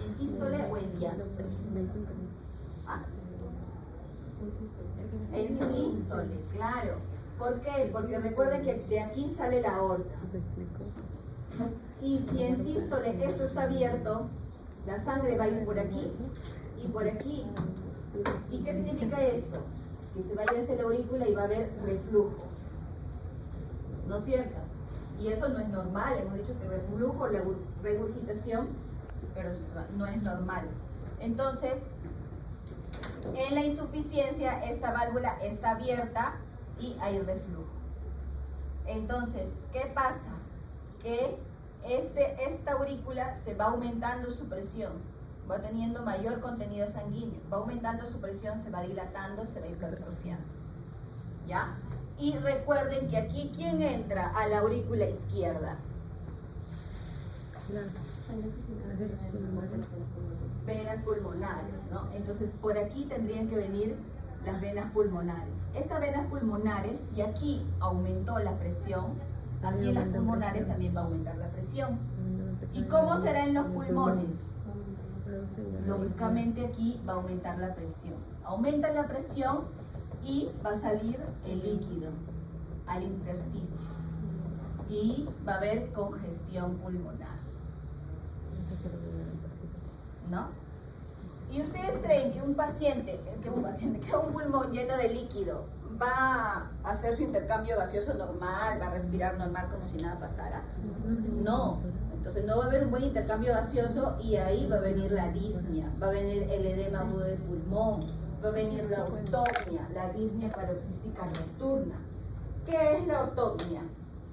¿En sístole o en diástole? Ah, en sístole, claro. ¿Por qué? Porque recuerden que de aquí sale la aorta. Y si en sístole esto está abierto, la sangre va a ir por aquí y por aquí. ¿Y qué significa esto? Que se vaya hacia la aurícula y va a haber reflujo. ¿No es cierto? Y eso no es normal. Hemos dicho que reflujo, la regurgitación, pero no es normal. Entonces, en la insuficiencia, esta válvula está abierta y hay reflujo. Entonces, ¿qué pasa? Que esta aurícula se va aumentando su presión, va teniendo mayor contenido sanguíneo, va aumentando su presión, se va dilatando, se va hipertrofiando. ¿Ya? Y recuerden que aquí, ¿quién entra a la aurícula izquierda? Venas pulmonares, ¿no? Entonces, por aquí tendrían que venir las venas pulmonares. Estas venas pulmonares, si aquí aumentó la presión, aquí en las pulmonares también va a aumentar la presión. ¿Y cómo será en los pulmones? Lógicamente aquí va a aumentar la presión. Aumenta la presión y va a salir el líquido al intersticio. Y va a haber congestión pulmonar, ¿no? ¿Y ustedes creen que un pulmón lleno de líquido va a hacer su intercambio gaseoso normal, va a respirar normal como si nada pasara? No. Entonces no va a haber un buen intercambio gaseoso y ahí va a venir la disnea, va a venir el edema agudo del pulmón, va a venir la ortopnia, la disnea paroxística nocturna. ¿Qué es la ortopnia?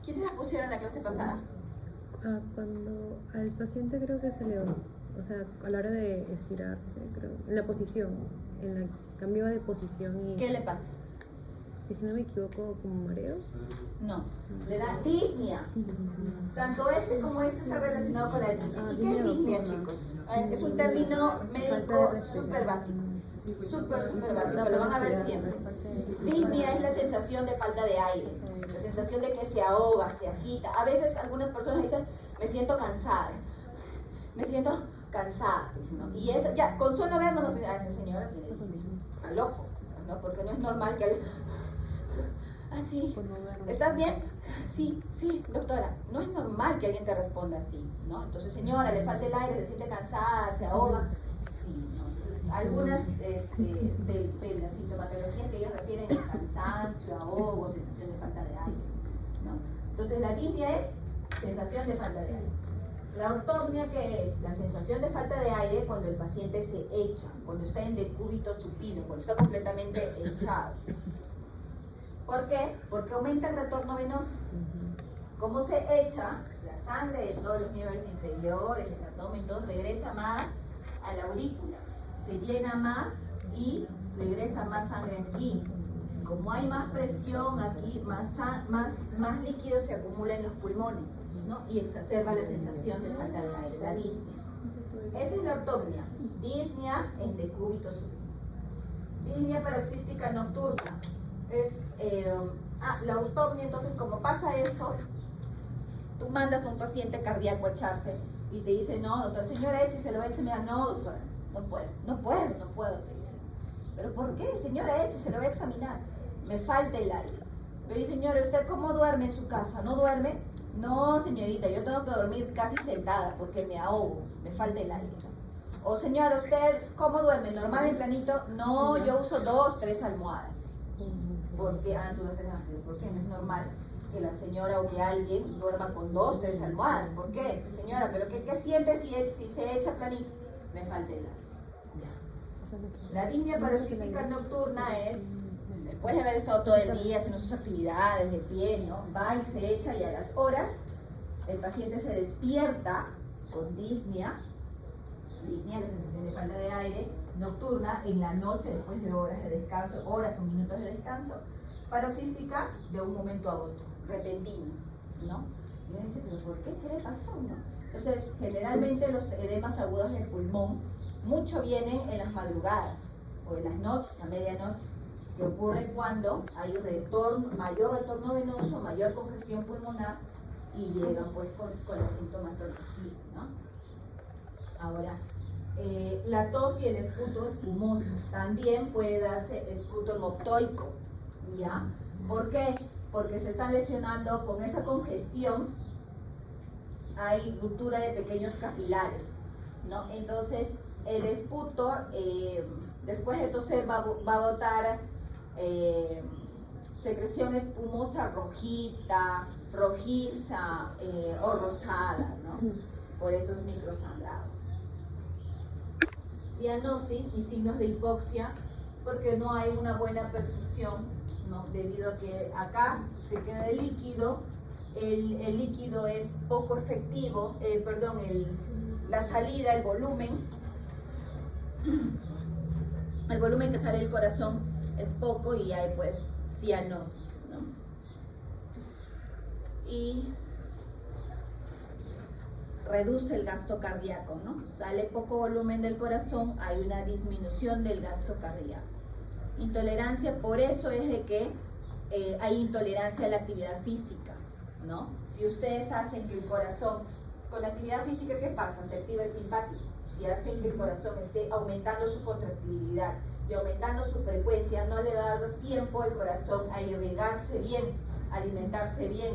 ¿Quiénes la pusieron en la clase pasada? Cuando al paciente creo que se le, o sea, a la hora de estirarse, creo, en la posición, cambiaba de posición y... ¿Qué le pasa? Si no me equivoco, como mareo. No, le da disnea. Tanto este como este está relacionado con la disnea. ¿Y qué es disnea, chicos? Es un término médico súper básico. Súper básico, lo van a ver siempre. Disnea es la sensación de falta de aire, la sensación de que se ahoga, se agita. A veces algunas personas dicen, me siento cansada, dicen, ¿no? Y eso, ya, con solo vernos nos dicen, esa señora está loco, ¿no? Porque no es normal que así, ¿estás bien? Sí, doctora, no es normal que alguien te responda así, ¿no? Entonces, señora, le falta el aire, se siente cansada, se ahoga. Sí, ¿no? Algunas de las sintomatologías que ellos refieren es cansancio, ahogo, sensación de falta de aire, ¿no? Entonces, la disnea es sensación de falta de aire. La ortopnia, ¿qué es? La sensación de falta de aire cuando el paciente se echa, cuando está en decúbito supino, cuando está completamente echado. ¿Por qué? Porque aumenta el retorno venoso. Como se echa, la sangre de todos los niveles inferiores, el abdomen, todo regresa más a la aurícula. Se llena más y regresa más sangre aquí. Como hay más presión aquí, más líquido se acumula en los pulmones, ¿no? Y exacerba la sensación de falta de aire, la disnea. Esa es la ortopnia. Disnea en decúbito supino. Disnea paroxística nocturna. Es la ortopnia. Entonces, como pasa eso, tú mandas a un paciente cardíaco a echarse y te dice, no, doctora, señora, échese, lo va a echar. Mira, no, doctora, no puedo, te dice. ¿Pero por qué, señora, échese, lo voy a examinar? Me falta el aire. Le dice, señora, ¿usted cómo duerme en su casa? ¿No duerme? No, señorita, yo tengo que dormir casi sentada porque me ahogo, me falta el aire. O señora, ¿usted cómo duerme? ¿Normal en planito? No, yo uso 2, 3 almohadas. ¿Por qué? Ah, tú haces antes. ¿Por qué no es normal que la señora o que alguien duerma con 2, 3 almohadas? ¿Por qué? Señora, ¿pero qué siente si se echa planito? Me falta el aire. La disnea paroxística nocturna es, después de haber estado todo el día haciendo sus actividades de pie, ¿no? Va y se echa y a las horas el paciente se despierta con disnea, la sensación de falta de aire, nocturna en la noche después de horas de descanso, horas o minutos de descanso, paroxística de un momento a otro, repentino, ¿no? Y uno dice, ¿pero por qué? ¿Qué le pasó? ¿No? Entonces, generalmente los edemas agudos del pulmón mucho vienen en las madrugadas o en las noches, a medianoche, que ocurre cuando hay mayor retorno venoso, mayor congestión pulmonar y llegan pues con la sintomatología, ¿no? Ahora, la tos y el esputo espumoso, también puede darse esputo hemoptoico, ¿ya? ¿Por qué? Porque se están lesionando con esa congestión, hay ruptura de pequeños capilares, ¿no? Entonces, el esputo, después de toser, va a botar secreción espumosa rojita, rojiza o rosada, ¿no? Por esos microsangrados. Cianosis y signos de hipoxia, porque no hay una buena perfusión, ¿no? Debido a que acá se queda el líquido, el líquido es poco efectivo, la salida, el volumen que sale del corazón es poco y hay pues cianosis, ¿no? Y reduce el gasto cardíaco, ¿no? Sale poco volumen del corazón, hay una disminución del gasto cardíaco. Intolerancia, por eso es de que hay intolerancia a la actividad física, ¿no? Si ustedes hacen que el corazón, con la actividad física, ¿qué pasa? Se activa el simpático. Si hacen que el corazón esté aumentando su contractilidad y aumentando su frecuencia, no le va a dar tiempo al corazón a irrigarse bien, a alimentarse bien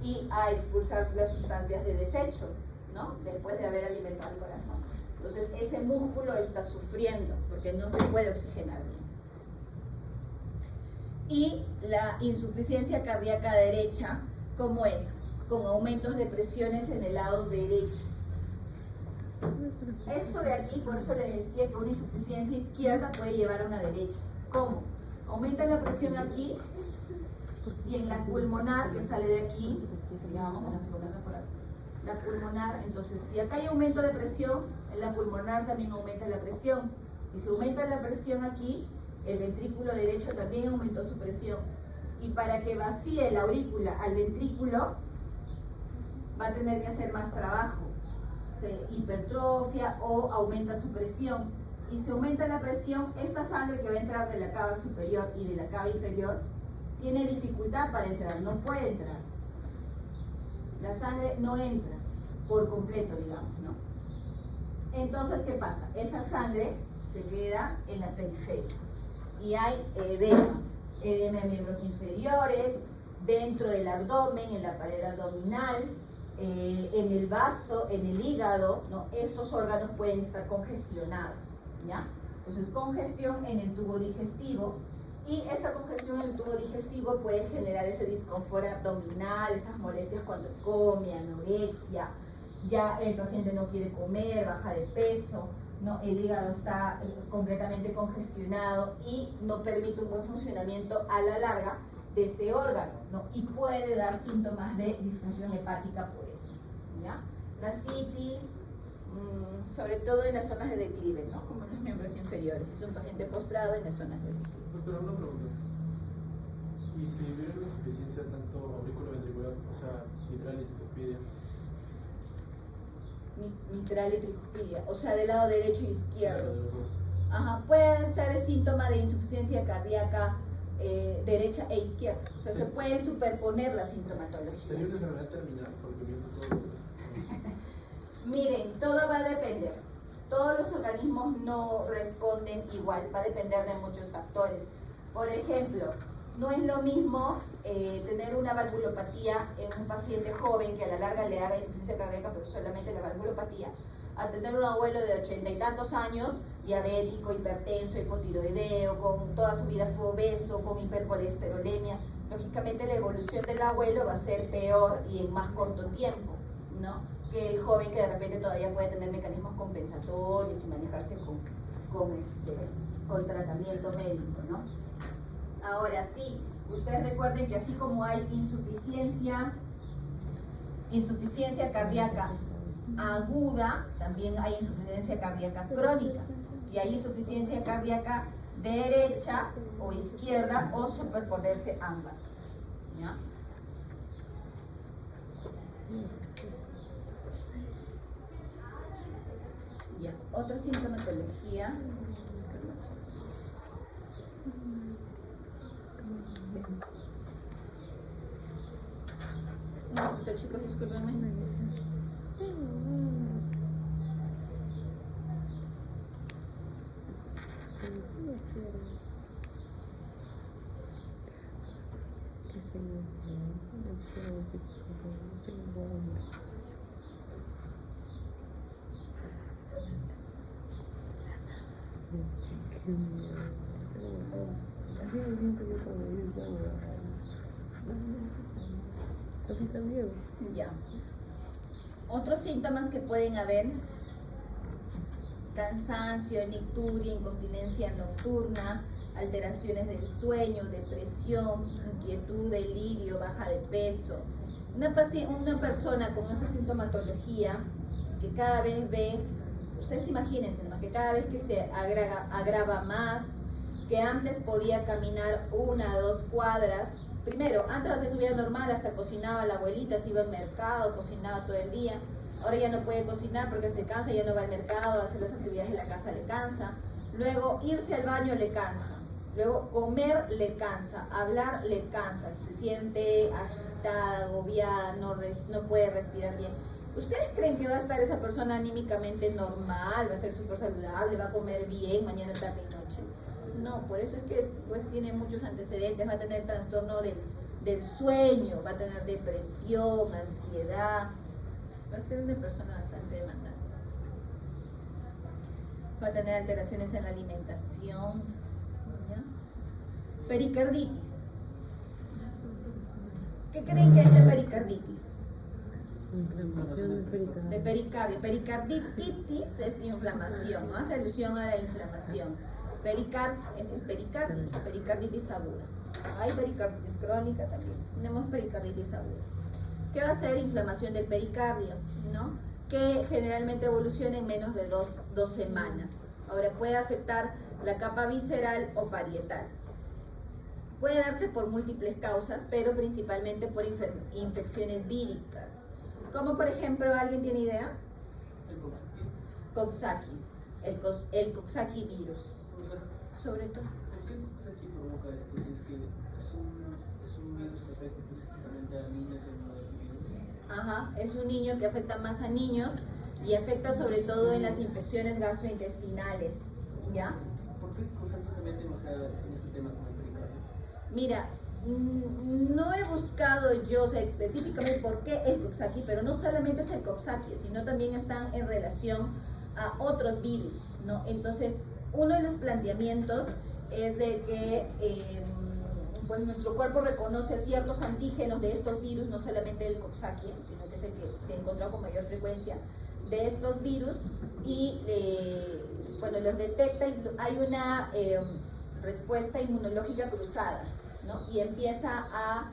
y a expulsar las sustancias de desecho, ¿no? Después de haber alimentado el corazón. Entonces ese músculo está sufriendo porque no se puede oxigenar bien. Y la insuficiencia cardíaca derecha, ¿cómo es? Con aumentos de presiones en el lado derecho. Eso de aquí, por eso les decía que una insuficiencia izquierda puede llevar a una derecha. ¿Cómo? Aumenta la presión aquí y en la pulmonar que sale de aquí, digamos, vamos a ponerla por así. La pulmonar, entonces si acá hay aumento de presión, en la pulmonar también aumenta la presión. Y si aumenta la presión aquí, el ventrículo derecho también aumentó su presión. Y para que vacíe la aurícula al ventrículo, va a tener que hacer más trabajo. Se hipertrofia o aumenta su presión. Y si aumenta la presión, esta sangre que va a entrar de la cava superior y de la cava inferior, tiene dificultad para entrar, no puede entrar. La sangre no entra por completo, digamos, ¿no? Entonces, ¿qué pasa? Esa sangre se queda en la periferia y hay edema de miembros inferiores, dentro del abdomen, en la pared abdominal, en el vaso, en el hígado, ¿no? Esos órganos pueden estar congestionados, ¿ya? Entonces, congestión en el tubo digestivo. Y esa congestión en el tubo digestivo puede generar ese disconfort abdominal, esas molestias cuando come, anorexia, ya el paciente no quiere comer, baja de peso, ¿no? El hígado está completamente congestionado y no permite un buen funcionamiento a la larga de este órgano, ¿no? Y puede dar síntomas de disfunción hepática por eso, ¿ya? La citis, sobre todo en las zonas de declive, ¿no? Como en los miembros inferiores, si es un paciente postrado en las zonas de declive. Doctora, una pregunta. ¿Y si hubiera una insuficiencia tanto auriculoventricular, o sea, mitral y tricuspidia? Mitral y tricuspidia, o sea, del lado derecho y izquierdo. Claro, de los dos. Ajá, puede ser el síntoma de insuficiencia cardíaca derecha e izquierda. O sea, Sí. se puede superponer la sintomatología. ¿Sería una enfermedad terminal? Porque viendo todo. Miren, todo va a depender. Todos los organismos no responden igual, va a depender de muchos factores. Por ejemplo, no es lo mismo tener una valvulopatía en un paciente joven que a la larga le haga insuficiencia cardíaca, pero solamente la valvulopatía, a tener un abuelo de 80 y tantos años, diabético, hipertenso, hipotiroideo, con toda su vida fue obeso, con hipercolesterolemia. Lógicamente la evolución del abuelo va a ser peor y en más corto tiempo, ¿no?, que el joven que de repente todavía puede tener mecanismos compensatorios y manejarse con tratamiento médico, ¿no? Ahora sí, ustedes recuerden que así como hay insuficiencia cardíaca aguda, también hay insuficiencia cardíaca crónica, y hay insuficiencia cardíaca derecha o izquierda o superponerse ambas, ¿ya? Ya, otra sintomatología. Un poquito, chicos, discúlpenme. Ya. Otros síntomas que pueden haber: cansancio, nicturia, incontinencia nocturna, alteraciones del sueño, depresión, inquietud, delirio, baja de peso. Una persona con esta sintomatología que cada vez ve, ustedes imagínense nomás, que cada vez que se agrava más, que antes podía caminar 1 a 2 cuadras. Primero, antes de hacer su vida normal, hasta cocinaba la abuelita, se iba al mercado, cocinaba todo el día. Ahora ya no puede cocinar porque se cansa, ya no va al mercado, hacer las actividades de la casa le cansa. Luego, irse al baño le cansa. Luego, comer le cansa, hablar le cansa, se siente agitada, agobiada, no puede respirar bien. ¿Ustedes creen que va a estar esa persona anímicamente normal, va a ser súper saludable, va a comer bien mañana, tarde y noche? No, por eso es que pues tiene muchos antecedentes, va a tener trastorno del sueño, va a tener depresión, ansiedad, va a ser una persona bastante demandante. Va a tener alteraciones en la alimentación, ¿ya? Pericarditis. ¿Qué creen que es la pericarditis? Inflamación del pericardio. De pericardio. Pericarditis es inflamación, ¿no? Hace alusión a la inflamación. Pericarditis aguda. Hay pericarditis crónica también. Tenemos pericarditis aguda. ¿Qué va a ser? Inflamación del pericardio, ¿no? Que generalmente evoluciona en menos de dos semanas. Ahora puede afectar la capa visceral o parietal. Puede darse por múltiples causas, pero principalmente por infecciones víricas. Como por ejemplo, ¿alguien tiene idea? El Coxsackie. El Coxsackie virus. Sobre todo. ¿Por qué el Coxsackie provoca esto? Si es que es un virus que afecta específicamente a niños en uno de los virus. Ajá, es un niño que afecta más a niños y afecta sobre todo en las infecciones gastrointestinales, ¿ya? ¿Por qué Coxsackie se meten, en este tema con el pericardio? Mira, no he buscado yo, específicamente por qué el Coxsackie, pero no solamente es el Coxsackie, sino también están en relación a otros virus, ¿no? Entonces, uno de los planteamientos es de que pues nuestro cuerpo reconoce ciertos antígenos de estos virus, no solamente el Coxsackie, sino que es el que se encontró con mayor frecuencia de estos virus, y bueno, los detecta y hay una respuesta inmunológica cruzada, ¿no? Y empieza a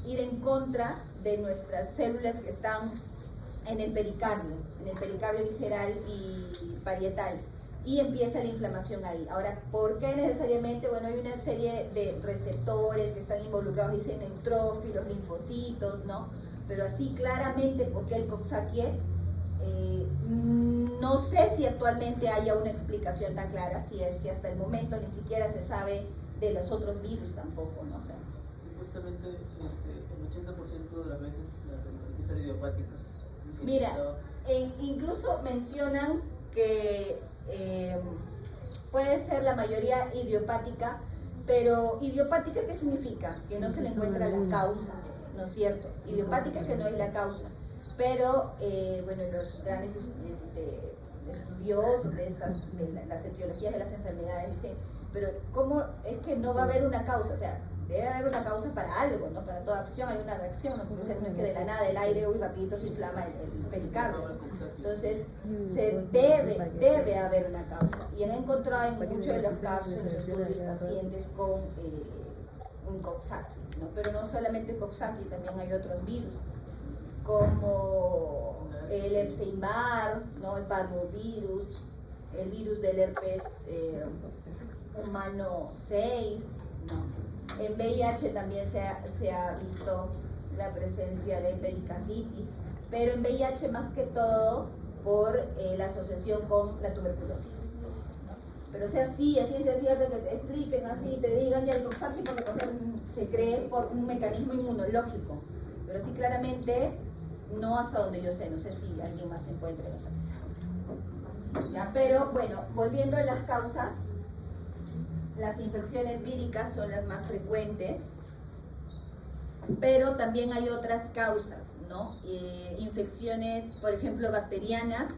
ir en contra de nuestras células que están en el pericardio visceral y parietal, y empieza la inflamación ahí. Ahora, ¿por qué necesariamente? Bueno, hay una serie de receptores que están involucrados, dicen neutrófilos, linfocitos, ¿no? Pero así claramente, ¿por qué el Coxsackie? No sé si actualmente haya una explicación tan clara, si es que hasta el momento ni siquiera se sabe de los otros virus tampoco, ¿no? O sea, supuestamente el 80% de las veces la pericarditis era idiopática. Mira, incluso mencionan que puede ser la mayoría idiopática, Pero idiopática, ¿qué significa? Que no se le encuentra la causa, ¿no es cierto? Idiopática es que no hay la causa. Pero, bueno, los grandes estudiosos de las etiologías de las enfermedades dicen, pero ¿cómo es que no va a haber una causa? O sea, debe haber una causa para algo, ¿no? Para toda acción hay una reacción, ¿no? Porque, o sea, no es que de la nada del aire, uy, rapidito se inflama el pericardio. Entonces, debe haber una causa. Y han encontrado en muchos de los casos, en los estudios, pacientes con un Coxsackie, ¿no? Pero no solamente Coxsackie, también hay otros virus, como el Epstein-Barr, ¿no? El parvovirus, el virus del herpes humano 6, ¿no? En VIH también se ha visto la presencia de pericarditis, pero en VIH más que todo por la asociación con la tuberculosis, ¿no? Pero o sea, sí, así es cierto que te expliquen así, te digan ya el Coxsackie porque se cree por un mecanismo inmunológico, pero sí claramente no hasta donde yo sé, no sé si alguien más se encuentre, no sé. ¿Ya? Pero bueno, volviendo a las causas, las infecciones víricas son las más frecuentes, pero también hay otras causas, ¿no? Infecciones, por ejemplo, bacterianas,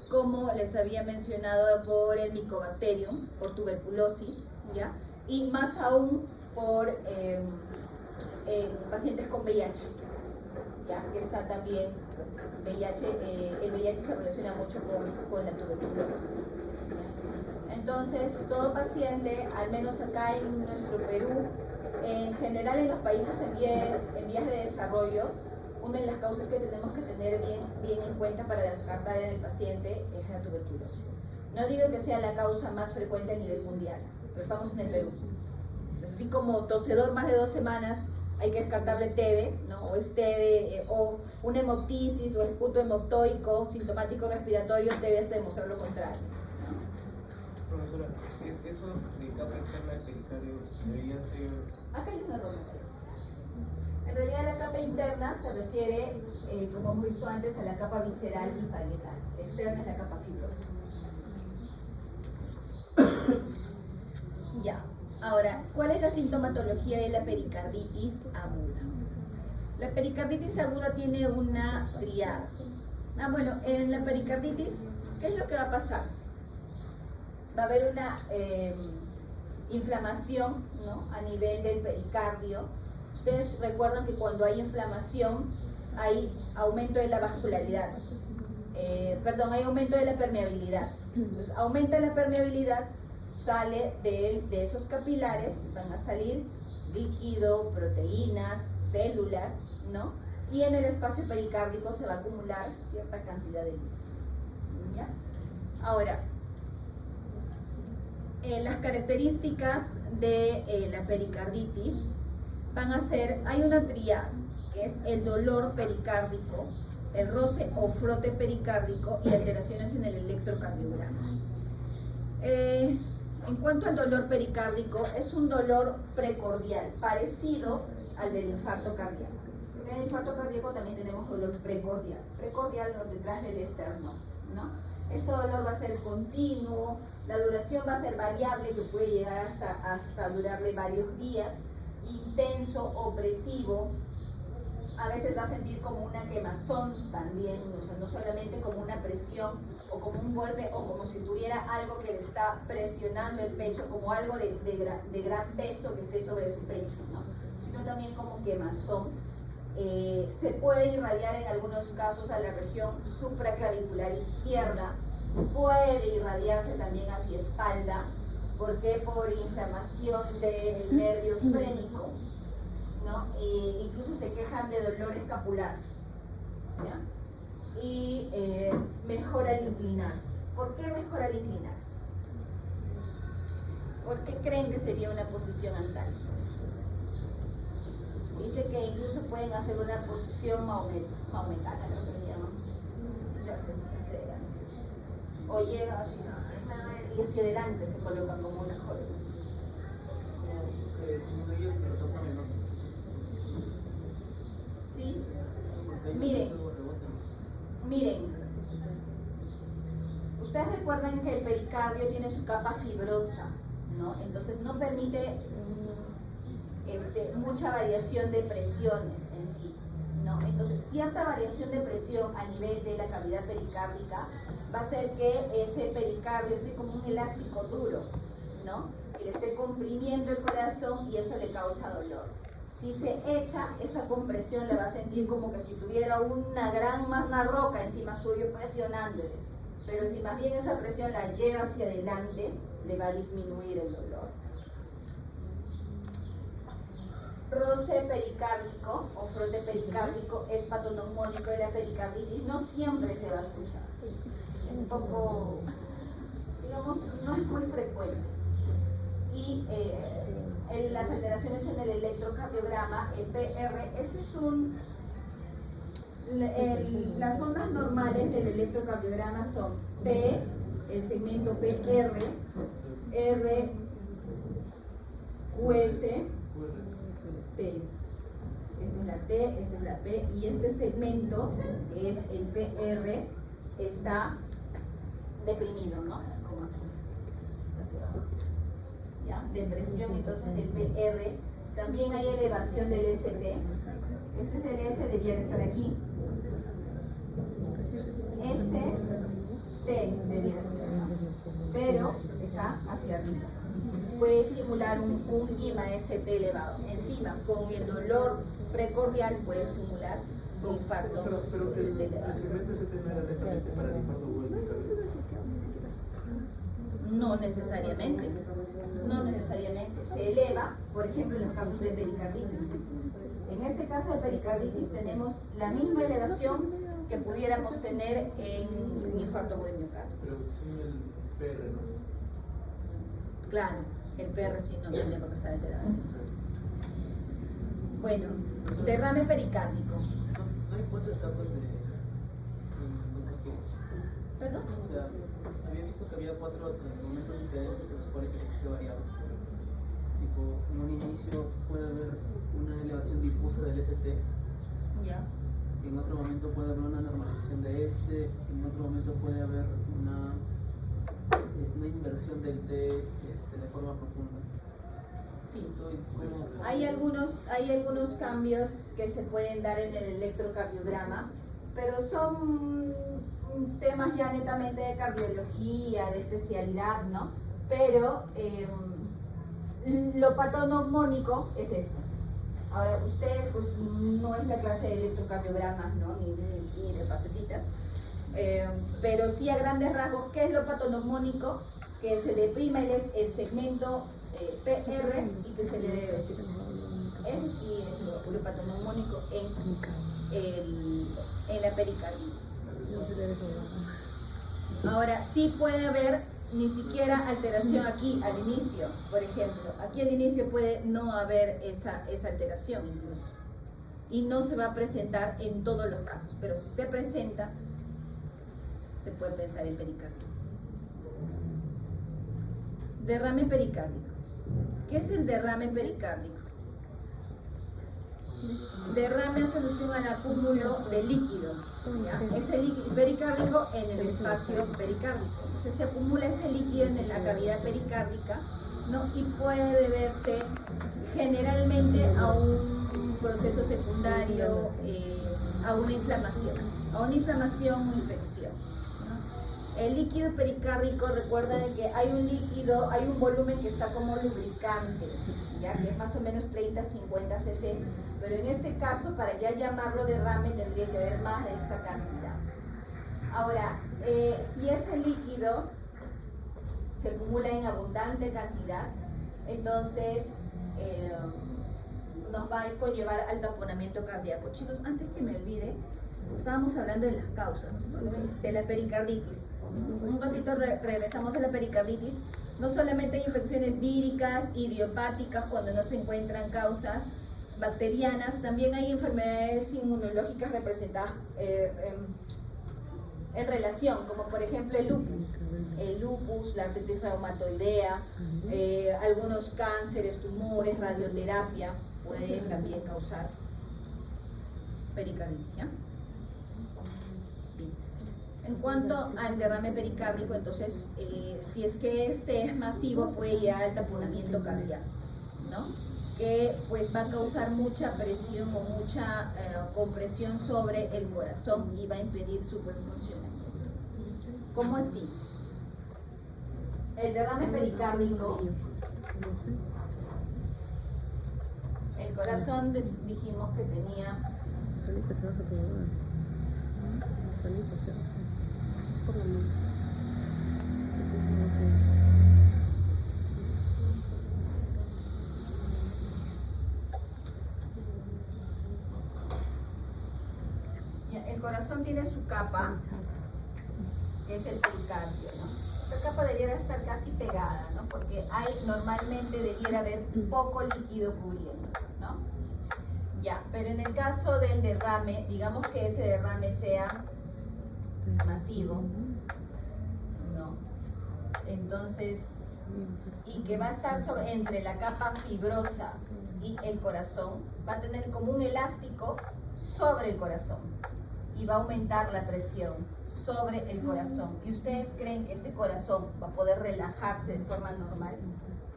como les había mencionado, por el Mycobacterium, por tuberculosis, ¿ya? Y más aún por pacientes con VIH, ¿ya? Que está también VIH, el VIH se relaciona mucho con la tuberculosis. Entonces, todo paciente, al menos acá en nuestro Perú, en general en los países en vías de desarrollo, una de las causas que tenemos que tener bien en cuenta para descartar en el paciente es la tuberculosis. No digo que sea la causa más frecuente a nivel mundial, pero estamos en el Perú. Así como tosedor más de 2 semanas, hay que descartarle TB, ¿no? O es TB, o una hemoptisis o esputo hemoptoico sintomático respiratorio, debe demostrar lo contrario. Profesora, eso de capa externa del pericardio debería ser... Acá hay un error, me parece. En realidad la capa interna se refiere, como hemos visto antes, a la capa visceral y parietal. Externa es la capa fibrosa. Ya. Ahora, ¿cuál es la sintomatología de la pericarditis aguda? La pericarditis aguda tiene una triada. Bueno, en la pericarditis, ¿qué es lo que va a pasar? Va a haber una inflamación, ¿no? A nivel del pericardio. Ustedes recuerdan que cuando hay inflamación hay aumento de la vascularidad, hay aumento de la permeabilidad. Entonces, aumenta la permeabilidad, sale de esos capilares, van a salir líquido, proteínas, células, ¿no? Y en el espacio pericárdico se va a acumular cierta cantidad de líquido, ¿ya? Ahora, las características de la pericarditis van a ser, hay una triada, que es el dolor pericárdico, el roce o frote pericárdico y alteraciones en el electrocardiograma. En cuanto al dolor pericárdico, es un dolor precordial, parecido al del infarto cardíaco. En el infarto cardíaco también tenemos dolor precordial, detrás del esternón, ¿no? Este dolor va a ser continuo, la duración va a ser variable, que puede llegar hasta durarle varios días, intenso, opresivo. A veces va a sentir como una quemazón también, o sea, no solamente como una presión o como un golpe o como si tuviera algo que le está presionando el pecho, como algo de gran peso que esté sobre su pecho, ¿no? Sino también como quemazón. Se puede irradiar en algunos casos a la región supraclavicular izquierda, puede irradiarse también hacia espalda, porque por inflamación del nervio frénico, ¿no? Incluso se quejan de dolor escapular, ¿ya? Y mejora al inclinarse. ¿Por qué mejora al inclinarse? ¿Por qué creen que sería una posición antálgica? Dice que incluso pueden hacer una posición maometana, creo que le llaman, echarse hacia adelante, o llega así y hacia adelante se colocan como una joya. Sí, miren, ustedes recuerdan que el pericardio tiene su capa fibrosa, ¿no? Entonces no permite mucha variación de presiones en sí, ¿no? Entonces, cierta variación de presión a nivel de la cavidad pericárdica va a hacer que ese pericardio esté como un elástico duro, ¿no? Y le esté comprimiendo el corazón y eso le causa dolor. Si se echa, esa compresión le va a sentir como que si tuviera una roca encima suyo presionándole. Pero si más bien esa presión la lleva hacia adelante, le va a disminuir el dolor. Roce pericárdico o frote pericárdico es patoneumónico de la pericarditis, no siempre se va a escuchar. Es un poco, digamos, no es muy frecuente. Y las alteraciones en el electrocardiograma, el PR, ese es las ondas normales del electrocardiograma son P, el segmento PR, R, QS, P. Esta es la T, esta es la P, y este segmento, que es el PR, está deprimido, ¿no? Como aquí, hacia abajo. ¿Ya? Depresión, entonces el PR. También hay elevación del ST. Este es el S, debiera estar aquí. ST debiera ser, ¿no? Pero está hacia arriba. Entonces puede simular un IMA ST elevado. Encima, con el dolor precordial puede simular un infarto pero ST elevado. el segmento ST no era netamente para el infarto o el miocardio. No necesariamente. No necesariamente. Se eleva, por ejemplo, en los casos de pericarditis. En este caso de pericarditis tenemos la misma elevación que pudiéramos tener en un infarto agudo de miocardio. Pero sin el PR, ¿no? Claro, el PR sí no tiene por qué estar alterado. Bueno, derrame pericárdico. No hay 4 etapas de cardíaco. ¿Perdón? O sea, había visto que había 4 momentos diferentes en los cuales el eje variaba. Tipo, en un inicio puede haber una elevación difusa del ST, Ya. en otro momento puede haber una normalización de en otro momento puede haber una inversión del T de forma profunda. Sí. Estoy como... Hay algunos cambios que se pueden dar en el electrocardiograma, pero son temas ya netamente de cardiología, de especialidad, ¿no? Pero lo patoneumónico es esto. Ahora, ustedes, pues no es la clase de electrocardiogramas, ¿no? Ni de fasecitas. Pero sí a grandes rasgos, ¿qué es lo patoneumónico? Que se deprima el segmento PR y que se le debe. Eso sí es lo patoneumónico en la pericarditis. Ahora, sí puede haber ni siquiera alteración aquí al inicio, por ejemplo. Aquí al inicio puede no haber esa alteración incluso. Y no se va a presentar en todos los casos, pero si se presenta, se puede pensar en pericarditis. Derrame pericárdico. ¿Qué es el derrame pericárdico? Derrame hace alusión al acúmulo de líquido, ¿ya? Ese líquido pericárdico en el espacio pericárdico. Entonces se acumula ese líquido en la cavidad pericárdica, ¿no? Y puede deberse generalmente a un proceso secundario, a una inflamación o infección, ¿no? El líquido pericárdico, recuerda de que hay un volumen que está como lubricante, ¿ya? Que es más o menos 30-50 cc, pero en este caso, para ya llamarlo derrame, tendría que haber más de esta cantidad. Ahora, si ese líquido se acumula en abundante cantidad, entonces nos va a conllevar al taponamiento cardíaco. Chicos, antes que me olvide, estábamos hablando de las causas, no sé por qué, de la pericarditis. Un ratito regresamos a la pericarditis. No solamente hay infecciones víricas, idiopáticas, cuando no se encuentran causas bacterianas, también hay enfermedades inmunológicas representadas en relación, como por ejemplo el lupus, la artritis reumatoidea, algunos cánceres, tumores, radioterapia pueden también causar pericarditis, ¿ya? Bien. En cuanto al derrame pericárdico, entonces, si es que este es masivo, puede llegar al taponamiento cardíaco, ¿no? que pues va a causar mucha presión o mucha compresión sobre el corazón y va a impedir su buen funcionamiento. ¿Cómo así? El derrame pericárdico, el corazón dijimos que tenía Solito se baja todo. Solito se baja. Por lo menos. el corazón tiene su capa, que es el pericardio, ¿no? Esta capa debiera estar casi pegada, ¿no? Porque normalmente debiera haber poco líquido cubriendo, ¿no? Ya, pero en el caso del derrame, digamos que ese derrame sea masivo, ¿no? Entonces, y que va a estar entre la capa fibrosa y el corazón, va a tener como un elástico sobre el corazón y va a aumentar la presión sobre el corazón. ¿Y ustedes creen que este corazón va a poder relajarse de forma normal?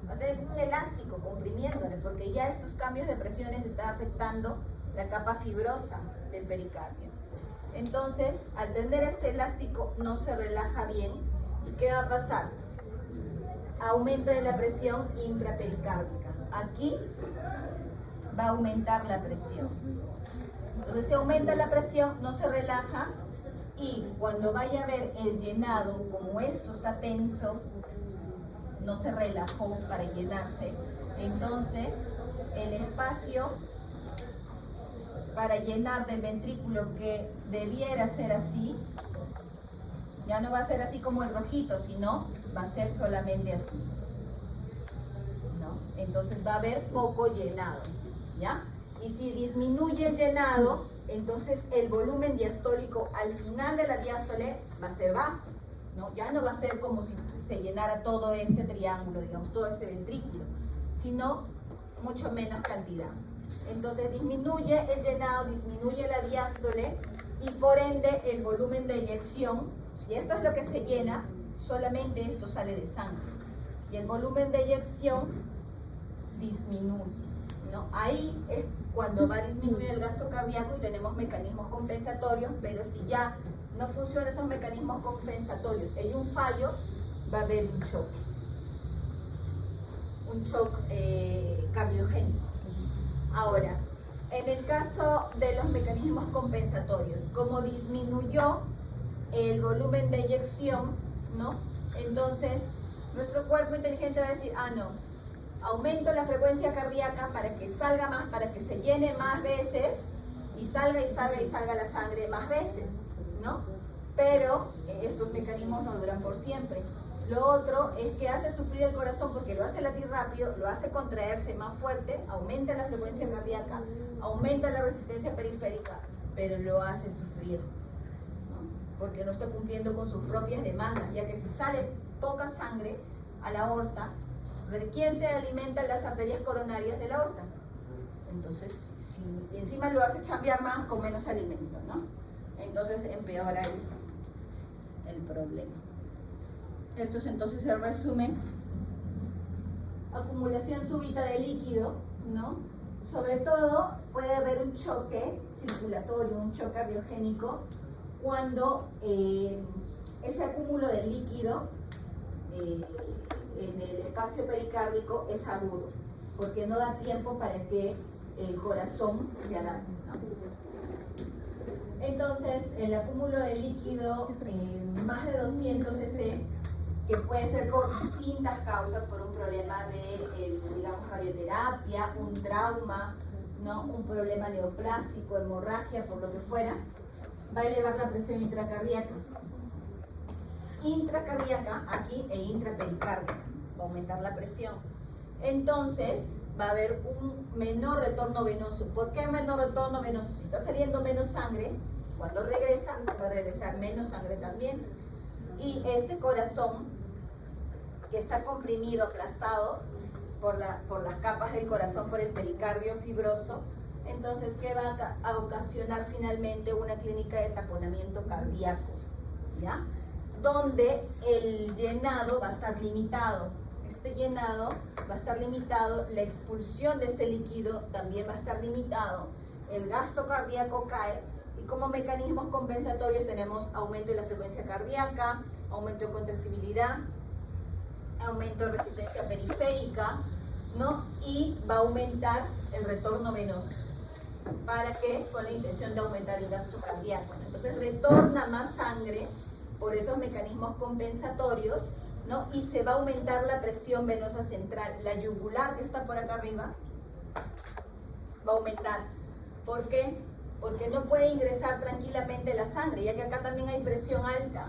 Va a tener como un elástico comprimiéndole, porque ya estos cambios de presiones están afectando la capa fibrosa del pericardio. Entonces, al tener este elástico, no se relaja bien. ¿Y qué va a pasar? Aumento de la presión intrapericárdica. Aquí va a aumentar la presión. Entonces se aumenta la presión, no se relaja, y cuando vaya a ver el llenado, como esto está tenso, no se relajó para llenarse, entonces el espacio para llenar del ventrículo, que debiera ser así, ya no va a ser así como el rojito, sino va a ser solamente así, ¿no? Entonces va a haber poco llenado, ¿ya? Y si disminuye el llenado, entonces el volumen diastólico al final de la diástole va a ser bajo, ¿no? Ya no va a ser como si se llenara todo este triángulo, digamos, todo este ventrículo, sino mucho menos cantidad. Entonces disminuye el llenado, disminuye la diástole, y por ende el volumen de eyección, si esto es lo que se llena, solamente esto sale de sangre, y el volumen de eyección disminuye, ¿no? Ahí es cuando va a disminuir el gasto cardíaco y tenemos mecanismos compensatorios, pero si ya no funcionan esos mecanismos compensatorios, hay un fallo, va a haber un shock cardiogénico. Ahora, en el caso de los mecanismos compensatorios, como disminuyó el volumen de eyección, ¿no? Entonces, nuestro cuerpo inteligente va a decir, no, aumento la frecuencia cardíaca para que salga más, para que se llene más veces, y salga y salga y salga la sangre más veces, ¿no? Pero estos mecanismos no duran por siempre. Lo otro es que hace sufrir el corazón, porque lo hace latir rápido, lo hace contraerse más fuerte, aumenta la frecuencia cardíaca, aumenta la resistencia periférica, pero lo hace sufrir, ¿no? Porque no está cumpliendo con sus propias demandas, ya que si sale poca sangre a la aorta, ¿de quién se alimentan las arterias coronarias? De la aorta. Entonces, si encima lo hace chambear más con menos alimento, ¿no? Entonces empeora el problema. Esto es entonces el resumen. Acumulación súbita de líquido, ¿no? Sobre todo puede haber un choque circulatorio, un choque cardiogénico, cuando ese acúmulo de líquido en el espacio pericárdico es agudo, porque no da tiempo para que el corazón se adapte, ¿no? Entonces, el acúmulo de líquido más de 200 cc, que puede ser por distintas causas, por un problema de, digamos, radioterapia, un trauma, ¿no? Un problema neoplásico, hemorragia, por lo que fuera, va a elevar la presión intracardíaca. Intracardíaca aquí e intrapericárdica, va a aumentar la presión. Entonces va a haber un menor retorno venoso. ¿Por qué menor retorno venoso? Si está saliendo menos sangre, cuando regresa, va a regresar menos sangre también. Y este corazón, que está comprimido, aplastado por las capas del corazón, por el pericardio fibroso, entonces, ¿qué va a ocasionar finalmente? Una clínica de taponamiento cardíaco, ¿ya? Donde el llenado va a estar limitado. este llenado va a estar limitado, la expulsión de este líquido también va a estar limitado, el gasto cardíaco cae y como mecanismos compensatorios tenemos aumento de la frecuencia cardíaca, aumento de contractibilidad, aumento de resistencia periférica, ¿no? Y va a aumentar el retorno venoso. ¿Para qué? Con la intención de aumentar el gasto cardíaco. Entonces retorna más sangre por esos mecanismos compensatorios, ¿no? Y se va a aumentar la presión venosa central. La yugular que está por acá arriba va a aumentar. ¿Por qué? Porque no puede ingresar tranquilamente la sangre, ya que acá también hay presión alta,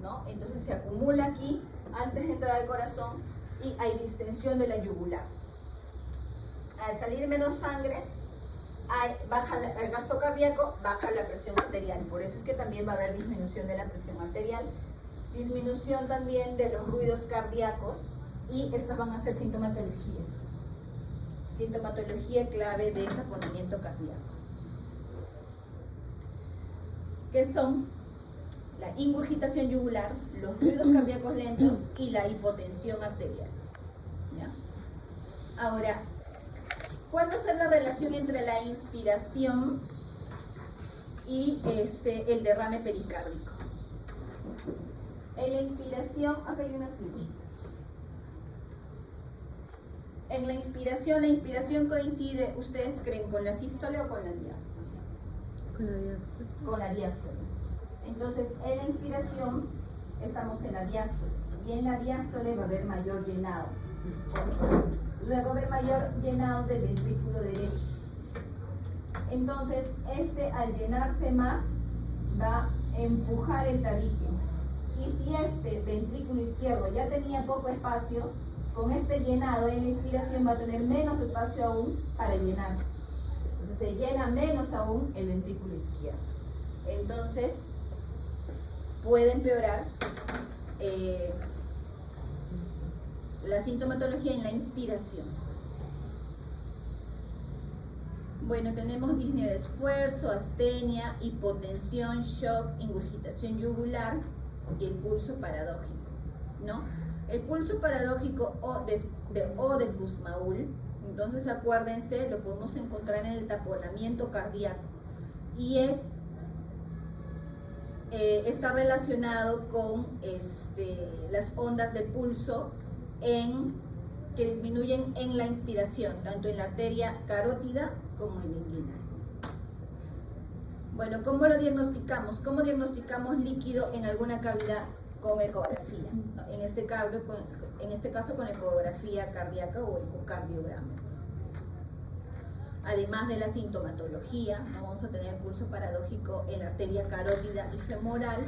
¿no? Entonces se acumula aquí antes de entrar al corazón y hay distensión de la yugular. Al salir menos sangre, baja el gasto cardíaco, baja la presión arterial. Por eso es que también va a haber disminución de la presión arterial, disminución también de los ruidos cardíacos y estas van a ser sintomatologías. Sintomatología clave del taponamiento cardíaco. ¿Qué son? La ingurgitación yugular, los ruidos cardíacos lentos y la hipotensión arterial. ¿Ya? Ahora, ¿cuál va a ser la relación entre la inspiración y el derrame pericárdico? En la inspiración, acá hay unas flechitas. En la inspiración coincide, ¿ustedes creen con la sístole o con la diástole? Con la diástole. Con la diástole. Entonces, en la inspiración estamos en la diástole y en la diástole va a haber mayor llenado. Entonces va a haber mayor llenado del ventrículo derecho. Entonces, al llenarse más va a empujar el tabique. Y si este ventrículo izquierdo ya tenía poco espacio, con este llenado en la inspiración va a tener menos espacio aún para llenarse. Entonces se llena menos aún el ventrículo izquierdo. Entonces puede empeorar la sintomatología en la inspiración. Bueno, tenemos disnea de esfuerzo, astenia, hipotensión, shock, ingurgitación yugular y el pulso paradójico, ¿no? El pulso paradójico de Kussmaul, entonces acuérdense, lo podemos encontrar en el taponamiento cardíaco y está relacionado con las ondas de pulso que disminuyen en la inspiración, tanto en la arteria carótida como en la inguinal. Bueno, ¿cómo lo diagnosticamos? ¿Cómo diagnosticamos líquido en alguna cavidad? Con ecografía, ¿no? En este caso con ecografía cardíaca o ecocardiograma. Además de la sintomatología, ¿no? Vamos a tener pulso paradójico en la arteria carótida y femoral,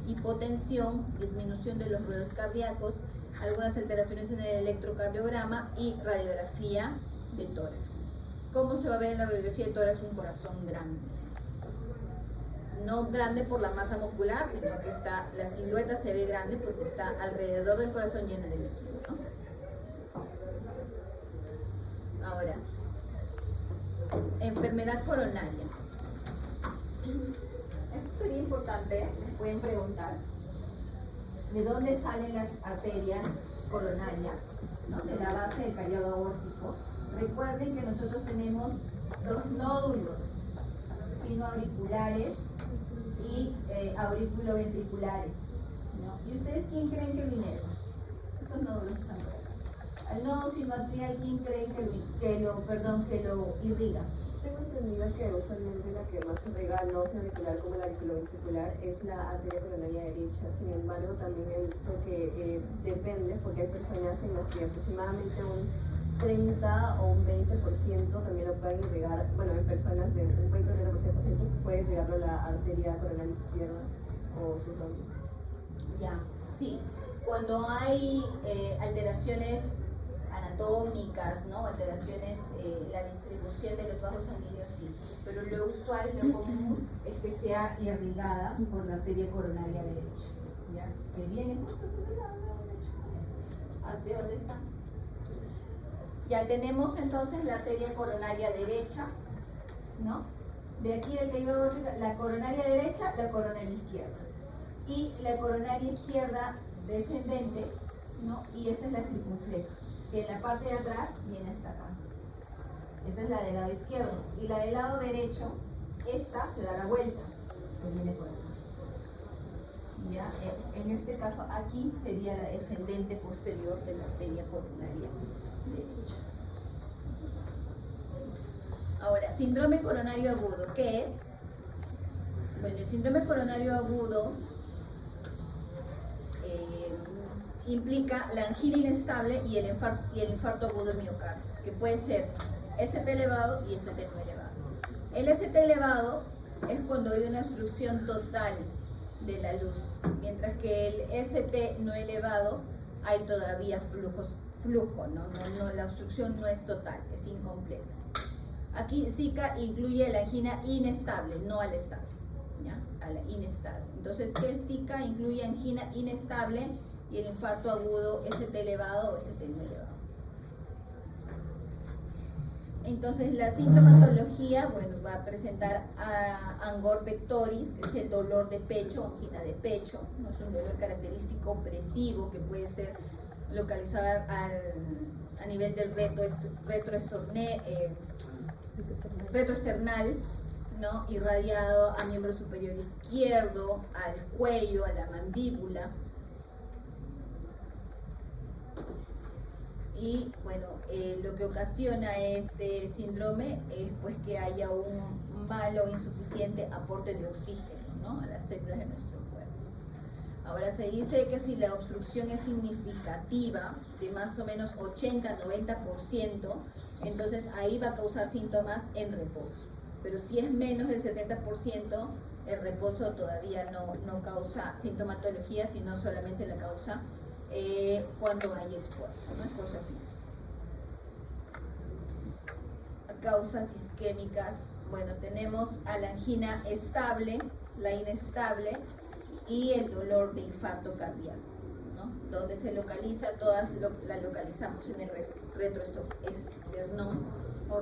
hipotensión, disminución de los ruidos cardíacos, algunas alteraciones en el electrocardiograma y radiografía de tórax. ¿Cómo se va a ver en la radiografía de tórax? Un corazón grande. No grande por la masa muscular, sino que la silueta se ve grande porque está alrededor del corazón lleno de líquido, ¿no? Ahora, enfermedad coronaria. Esto sería importante, les pueden preguntar, ¿de dónde salen las arterias coronarias? ¿No? De la base del callado aórtico. Recuerden que nosotros tenemos dos nódulos sinoauriculares y auriculoventriculares, ¿no? ¿Y ustedes quién creen que lo inerva? Estos nódulos están por acá. Al nodo sinoatrial, ¿quién creen que lo irriga? Tengo entendido que usualmente la que más irriga el nodo sinoauricular como el auriculoventricular es la arteria coronaria derecha. Sin embargo, también he visto que depende, porque hay personas en las que aproximadamente un 30 o un 20% también lo pueden irrigar, bueno, en personas de un 20 o 30% se puede irrigarlo la arteria coronaria izquierda o su rombo. Ya, sí. Cuando hay alteraciones anatómicas, ¿no? Alteraciones, la distribución de los vasos sanguíneos, sí. Pero lo usual, lo común, es que sea irrigada por la arteria coronaria derecha, ¿ya? Que viene justo sobre el lado derecho. ¿Hacia dónde está? Entonces, ya tenemos entonces la arteria coronaria derecha, ¿no? De aquí del callado aórtico, la coronaria derecha, la coronaria izquierda. Y la coronaria izquierda descendente, ¿no? Y esta es la circunfleja. que en la parte de atrás viene hasta acá. Esa es la del lado izquierdo. Y la del lado derecho, esta se da la vuelta, que viene por acá. ¿Ya? En este caso, aquí sería la descendente posterior de la arteria coronaria derecha. Ahora, síndrome coronario agudo, ¿qué es? Bueno, el síndrome coronario agudo implica la angina inestable y el infarto agudo del miocardio, que puede ser ST elevado y ST no elevado. El ST elevado es cuando hay una obstrucción total de la luz, mientras que el ST no elevado hay todavía flujo, no, la obstrucción no es total, es incompleta. Aquí Zika incluye la angina inestable, no al estable, ¿ya? A la inestable. Entonces, ¿qué es Zika? Incluye angina inestable y el infarto agudo ST elevado o ST no elevado. Entonces, la sintomatología, bueno, va a presentar a angor pectoris, que es el dolor de pecho, angina de pecho, no es un dolor característico opresivo que puede ser localizado a nivel del retroesternal, ¿no? Irradiado a miembro superior izquierdo, al cuello, a la mandíbula. Y bueno, lo que ocasiona este síndrome es pues que haya un malo o insuficiente aporte de oxígeno, ¿no? A las células de nuestro cuerpo. Ahora se dice que si la obstrucción es significativa, de más o menos 80-90%, entonces ahí va a causar síntomas en reposo. Pero si es menos del 70%, el reposo todavía no causa sintomatología, sino solamente la causa cuando hay esfuerzo, ¿no? Esfuerzo físico. Causas isquémicas, bueno, tenemos a la angina estable, la inestable y el dolor de infarto cardíaco, ¿no? Donde se localiza, todas la localizamos en el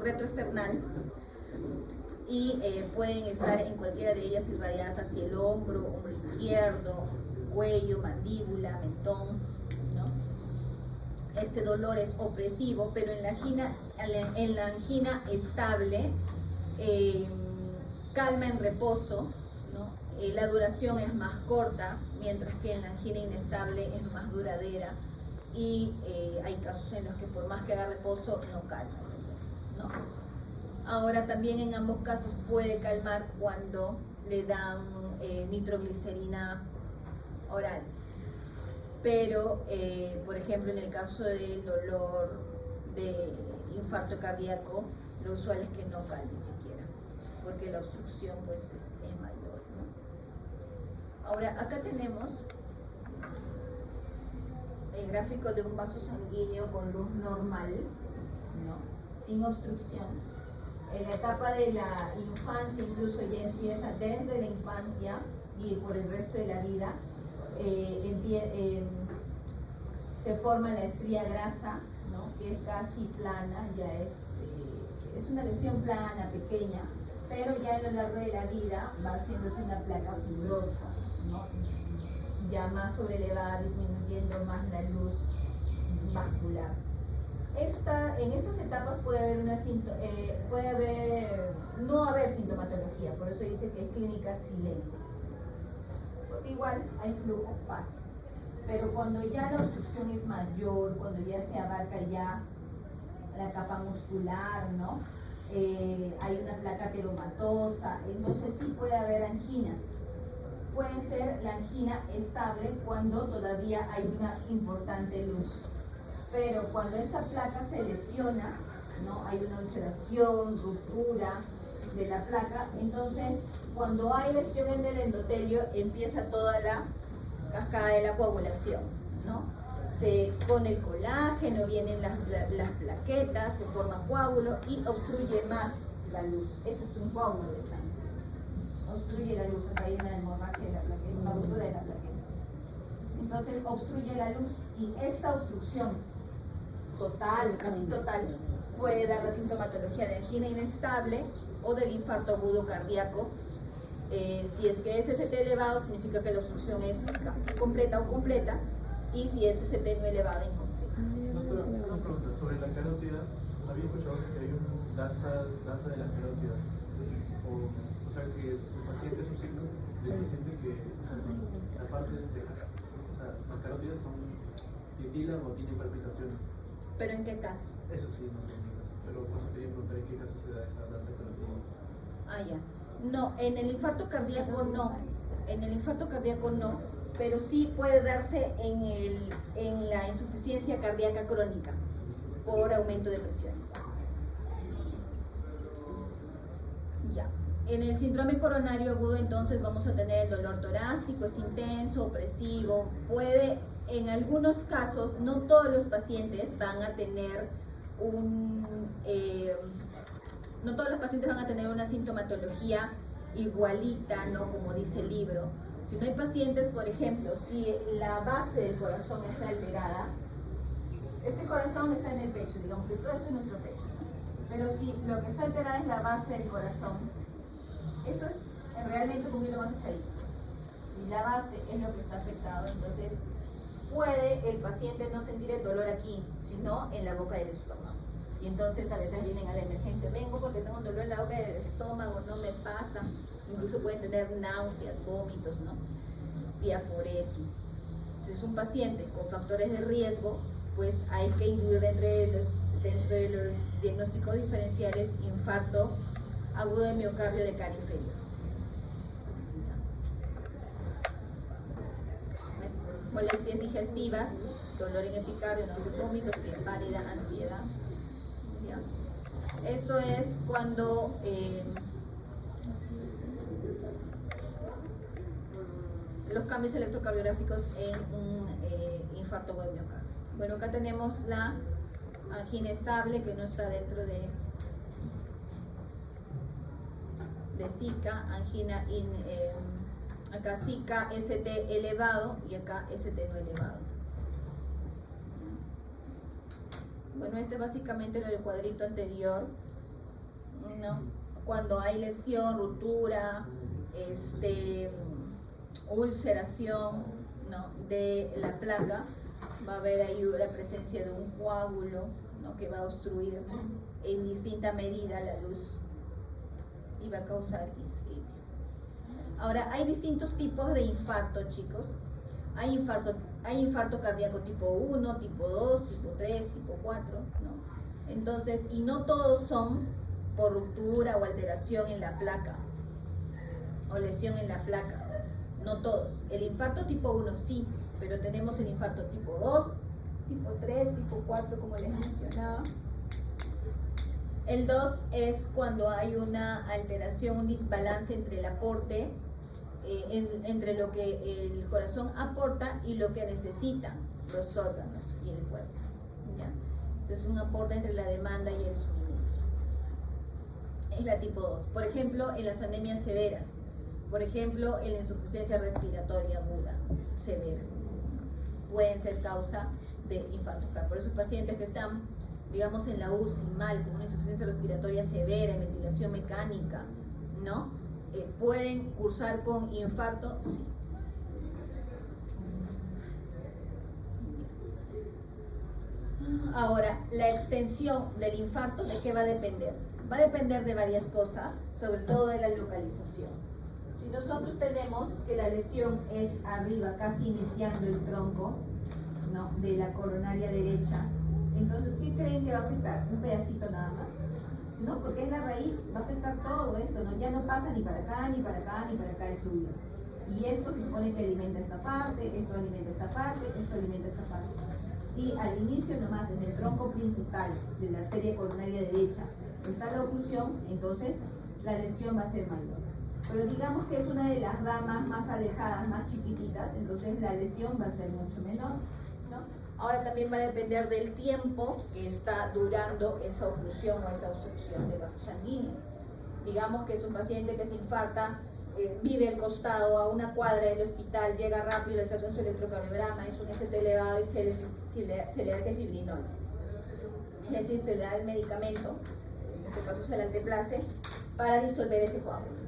retroesternal y pueden estar en cualquiera de ellas irradiadas hacia el hombro izquierdo, cuello, mandíbula, mentón, ¿no? Este dolor es opresivo, pero en la angina estable calma en reposo, ¿no? La duración es más corta, mientras que en la angina inestable es más duradera y hay casos en los que por más que haga reposo no calma, ¿no? Ahora también en ambos casos puede calmar cuando le dan nitroglicerina oral, pero por ejemplo en el caso del dolor de infarto cardíaco lo usual es que no calme siquiera, porque la obstrucción pues es mayor, ¿no? Ahora acá tenemos el gráfico de un vaso sanguíneo con luz normal, ¿no? Sin obstrucción. En la etapa de la infancia incluso ya empieza desde la infancia y por el resto de la vida se forma la estría grasa, ¿no? Que es casi plana, ya es una lesión plana, pequeña, pero ya a lo largo de la vida va haciéndose una placa fibrosa, ¿no? Ya más sobrelevada, disminuyendo más la luz vascular. En estas etapas puede haber no haber sintomatología, por eso dice que es clínica silente. Porque igual hay flujo, pasa. Pero cuando ya la obstrucción es mayor, cuando ya se abarca ya la capa muscular, ¿no? Hay una placa teromatosa, entonces sí puede haber angina. Puede ser la angina estable cuando todavía hay una importante luz. Pero cuando esta placa se lesiona, ¿no? Hay una ulceración, ruptura de la placa, entonces cuando hay lesión en el endotelio empieza toda la cascada de la coagulación, ¿no? Se expone el colágeno, vienen las plaquetas, se forma coágulo y obstruye más la luz. Este es un coágulo de sangre. Obstruye la luz, acá hay una hemorragia de la plaqueta, una ruptura de la plaqueta. Entonces obstruye la luz y esta obstrucción total, casi total, puede dar la sintomatología de angina inestable o del infarto agudo cardíaco. Si es que es ST elevado, significa que la obstrucción es casi completa o completa, y si es ST no elevada, incompleta. pregunta sobre la carótida. Había escuchado que hay un danza de las carótidas. O sea, que el paciente es un signo del paciente que, o sea, aparte de, o sea, las carótidas titilan o tienen palpitaciones. ¿Pero en qué caso? Eso sí, no sé en qué caso. Pero por eso quería preguntar en qué caso se da esa danza carótida. Ah, ya. No, en el infarto cardíaco no. En el infarto cardíaco no, pero sí puede darse en la insuficiencia cardíaca crónica por aumento de presiones. Ya. En el síndrome coronario agudo entonces vamos a tener el dolor torácico, es intenso, opresivo, puede, en algunos casos, no todos los pacientes van a tener no todos los pacientes van a tener una sintomatología igualita, ¿no? Como dice el libro. Si no hay pacientes, por ejemplo, si la base del corazón está alterada, este corazón está en el pecho, digamos que todo esto es nuestro pecho, ¿no? Pero si lo que está alterada es la base del corazón, esto es realmente un poquito más echadito. Si la base es lo que está afectado, entonces puede el paciente no sentir el dolor aquí, sino en la boca del estómago. Y entonces a veces vienen a la emergencia, vengo porque tengo un dolor en la boca del estómago, no me pasa. Incluso pueden tener náuseas, vómitos, ¿no? Diaforesis. Si es un paciente con factores de riesgo, pues hay que incluir dentro de los diagnósticos diferenciales infarto agudo de miocardio de cara inferior. Molestias digestivas, dolor en epicardio, náuseas, vómitos, piel pálida, ansiedad. ¿Ya? Esto es cuando los cambios electrocardiográficos en un infarto agudo de miocardio. Bueno, acá tenemos la angina estable que no está dentro de Zika, angina acá Zika, ST elevado y acá ST no elevado. Bueno, esto es básicamente lo del cuadrito anterior, ¿no? Cuando hay lesión, ruptura, ulceración, ¿no? De la placa, va a haber ahí la presencia de un coágulo, ¿no? Que va a obstruir en distinta medida la luz y va a causar isquemia. Ahora, hay distintos tipos de infarto, chicos. Hay infarto cardíaco tipo 1, tipo 2, tipo 3, tipo 4, ¿no? Entonces, y no todos son por ruptura o alteración en la placa o lesión en la placa. No todos. El infarto tipo 1 sí, pero tenemos el infarto tipo 2, tipo 3, tipo 4, como les mencionaba. El 2 es cuando hay una alteración, un desbalance entre el aporte, entre lo que el corazón aporta y lo que necesitan los órganos y el cuerpo. ¿Ya? Entonces, un aporte entre la demanda y el suministro. Es la tipo 2. Por ejemplo, en las anemias severas. Por ejemplo, en la insuficiencia respiratoria aguda severa. Pueden ser causa de infarto cardíaco. Por esos pacientes que están, digamos, en la UCI mal, con una insuficiencia respiratoria severa, en ventilación mecánica, ¿no? ¿Pueden cursar con infarto? Sí. Ahora, la extensión del infarto, ¿de qué va a depender? Va a depender de varias cosas, sobre todo de la localización. Si nosotros tenemos que la lesión es arriba, casi iniciando el tronco, ¿no? De la coronaria derecha, entonces, ¿qué creen que va a afectar? Un pedacito nada más, ¿no? Porque es la raíz, va a afectar todo esto, ¿no? Ya no pasa ni para acá, ni para acá, ni para acá el fluido. Y esto se supone que alimenta esta parte, esto alimenta esta parte, esto alimenta esta parte. Si al inicio nomás en el tronco principal de la arteria coronaria derecha está la oclusión, entonces la lesión va a ser mayor. Pero digamos que es una de las ramas más alejadas, más chiquititas, entonces la lesión va a ser mucho menor, ¿no? Ahora también va a depender del tiempo que está durando esa oclusión o esa obstrucción del vaso sanguíneo. Digamos que es un paciente que se infarta, vive al costado, a una cuadra del hospital, llega rápido, le sacan su electrocardiograma, es un ST elevado y se le hace fibrinólisis. Es decir, se le da el medicamento, en este caso se le anteplace, para disolver ese coágulo.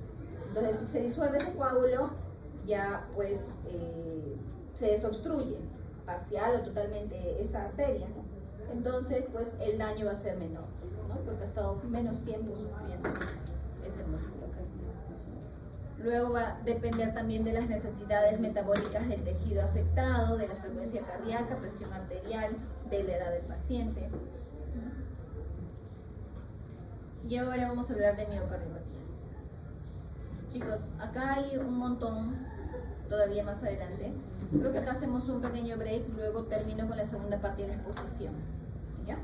Entonces, si se disuelve ese coágulo, ya pues se desobstruye parcial o totalmente esa arteria, ¿no? entonces pues el daño va a ser menor, ¿no? Porque ha estado menos tiempo sufriendo ese músculo cardíaco. Luego va a depender también de las necesidades metabólicas del tejido afectado, de la frecuencia cardíaca, presión arterial, de la edad del paciente. Y ahora vamos a hablar de miocardiopatías. Chicos, acá hay un montón, todavía más adelante. Creo que acá hacemos un pequeño break, luego termino con la segunda parte de la exposición. ¿Ya?